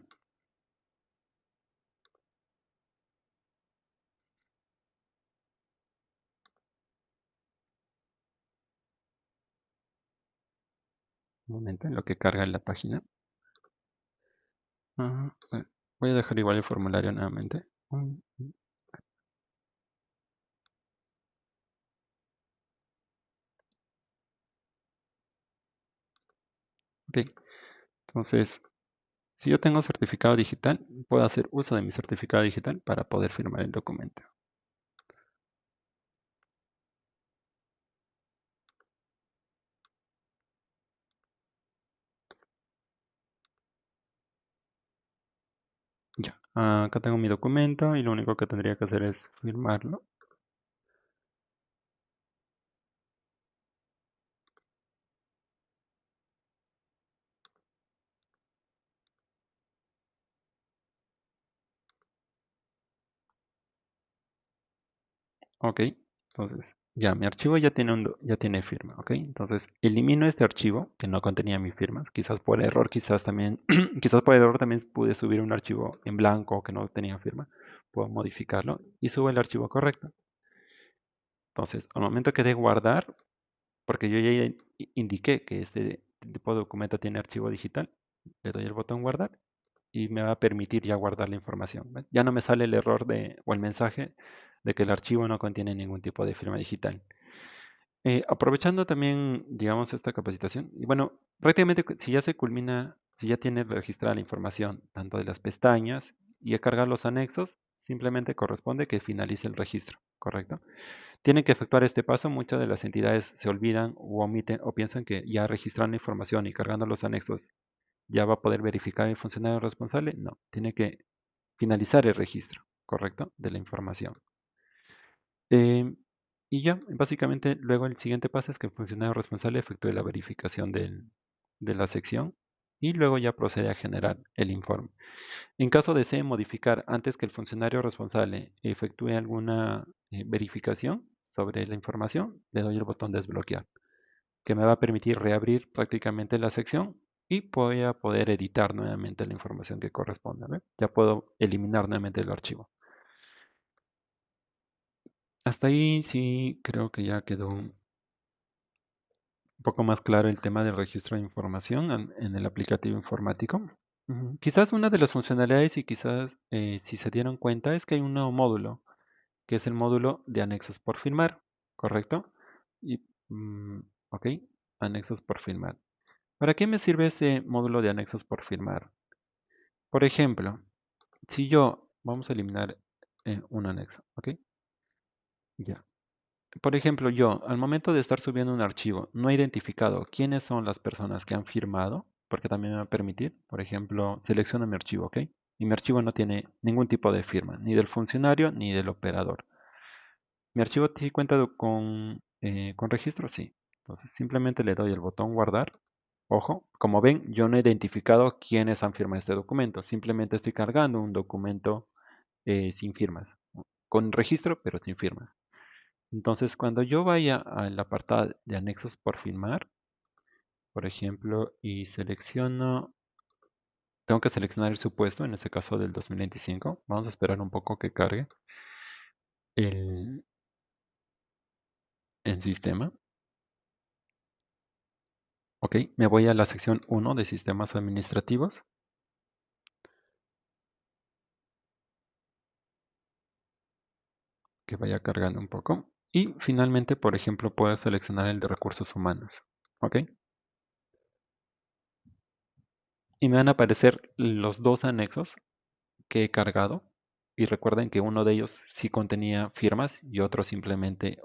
Un momento en lo que carga la página. Voy a dejar igual el formulario nuevamente. Ok, entonces, si yo tengo certificado digital, puedo hacer uso de mi certificado digital para poder firmar el documento. Ya, acá tengo mi documento y lo único que tendría que hacer es firmarlo. Ok, entonces ya mi archivo ya tiene, ya tiene firma. Ok, entonces elimino este archivo que no contenía mis firmas. Quizás por error, quizás también, quizás por error también pude subir un archivo en blanco que no tenía firma. Puedo modificarlo y subo el archivo correcto. Entonces, al momento que de guardar, porque yo ya indiqué que este tipo de documento tiene archivo digital, le doy el botón guardar y me va a permitir ya guardar la información. ¿Ven? Ya no me sale el error o el mensaje de que el archivo no contiene ningún tipo de firma digital. Aprovechando también, digamos, esta capacitación, y bueno, prácticamente si ya se culmina, si ya tiene registrada la información, tanto de las pestañas y he cargado los anexos, simplemente corresponde que finalice el registro, ¿correcto? Tienen que efectuar este paso, muchas de las entidades se olvidan o omiten o piensan que ya registrando la información y cargando los anexos ya va a poder verificar el funcionario responsable. No, tiene que finalizar el registro, ¿correcto? De la información. Eh, y ya, básicamente, luego el siguiente paso es que el funcionario responsable efectúe la verificación de la sección y luego ya procede a generar el informe. En caso desee modificar antes que el funcionario responsable efectúe alguna verificación sobre la información, le doy el botón desbloquear, que me va a permitir reabrir prácticamente la sección y voy a poder editar nuevamente la información que corresponda. ¿Ve? Ya puedo eliminar nuevamente el archivo. Hasta ahí sí creo que ya quedó un poco más claro el tema del registro de información en el aplicativo informático. Quizás una de las funcionalidades y quizás si se dieron cuenta es que hay un nuevo módulo, que es el módulo de anexos por firmar, ¿correcto? Y, ok, anexos por firmar. ¿Para qué me sirve ese módulo de anexos por firmar? Por ejemplo, si yo, vamos a eliminar un anexo, ¿ok? Ya. Por ejemplo, yo, al momento de estar subiendo un archivo, no he identificado quiénes son las personas que han firmado, porque también me va a permitir, por ejemplo, selecciono mi archivo, ¿ok? Y mi archivo no tiene ningún tipo de firma, ni del funcionario ni del operador. ¿Mi archivo sí cuenta con registro? Sí. Entonces simplemente le doy el botón guardar. Ojo, como ven, yo no he identificado quiénes han firmado este documento. Simplemente estoy cargando un documento sin firmas. Con registro, pero sin firma. Entonces, cuando yo vaya al apartado de anexos por firmar, por ejemplo, y selecciono, tengo que seleccionar el supuesto, en este caso del 2025. Vamos a esperar un poco que cargue el, el sistema. Ok, me voy a la sección 1 de sistemas administrativos, que vaya cargando un poco. Y finalmente, por ejemplo, puedo seleccionar el de recursos humanos. Ok, y me van a aparecer los dos anexos que he cargado. Y recuerden que uno de ellos sí contenía firmas y otro simplemente,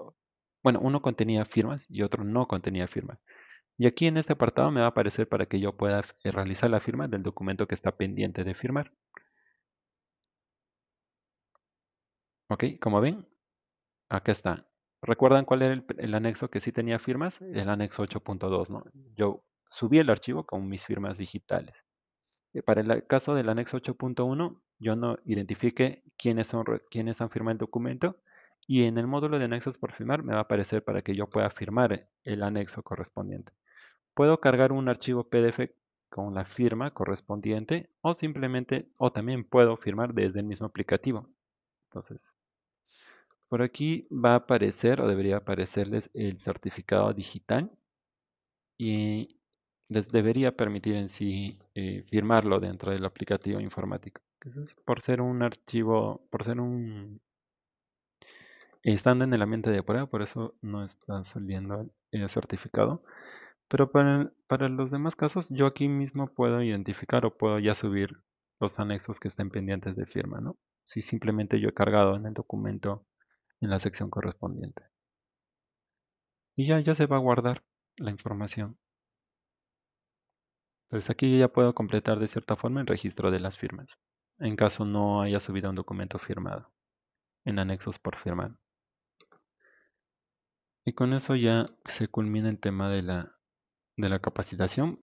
bueno, uno contenía firmas y otro no contenía firmas. Y aquí en este apartado me va a aparecer para que yo pueda realizar la firma del documento que está pendiente de firmar. Ok, como ven, acá está. ¿Recuerdan cuál era el anexo que sí tenía firmas? El anexo 8.2, ¿no? Yo subí el archivo con mis firmas digitales. Para el caso del anexo 8.1, yo no identifique quiénes han firmado el documento y en el módulo de anexos por firmar me va a aparecer para que yo pueda firmar el anexo correspondiente. Puedo cargar un archivo PDF con la firma correspondiente o simplemente, o también puedo firmar desde el mismo aplicativo. Entonces, por aquí va a aparecer o debería aparecerles el certificado digital y les debería permitir en sí firmarlo dentro del aplicativo informático. Entonces, por ser un archivo, por ser estando en el ambiente de prueba, por eso no está saliendo el certificado. Pero para los demás casos, yo aquí mismo puedo identificar o puedo ya subir los anexos que estén pendientes de firma, ¿no? Si simplemente yo he cargado en el documento en la sección correspondiente. Y ya se va a guardar la información. Entonces aquí yo ya puedo completar de cierta forma el registro de las firmas, en caso no haya subido un documento firmado, en anexos por firmar. Y con eso ya se culmina el tema de la capacitación.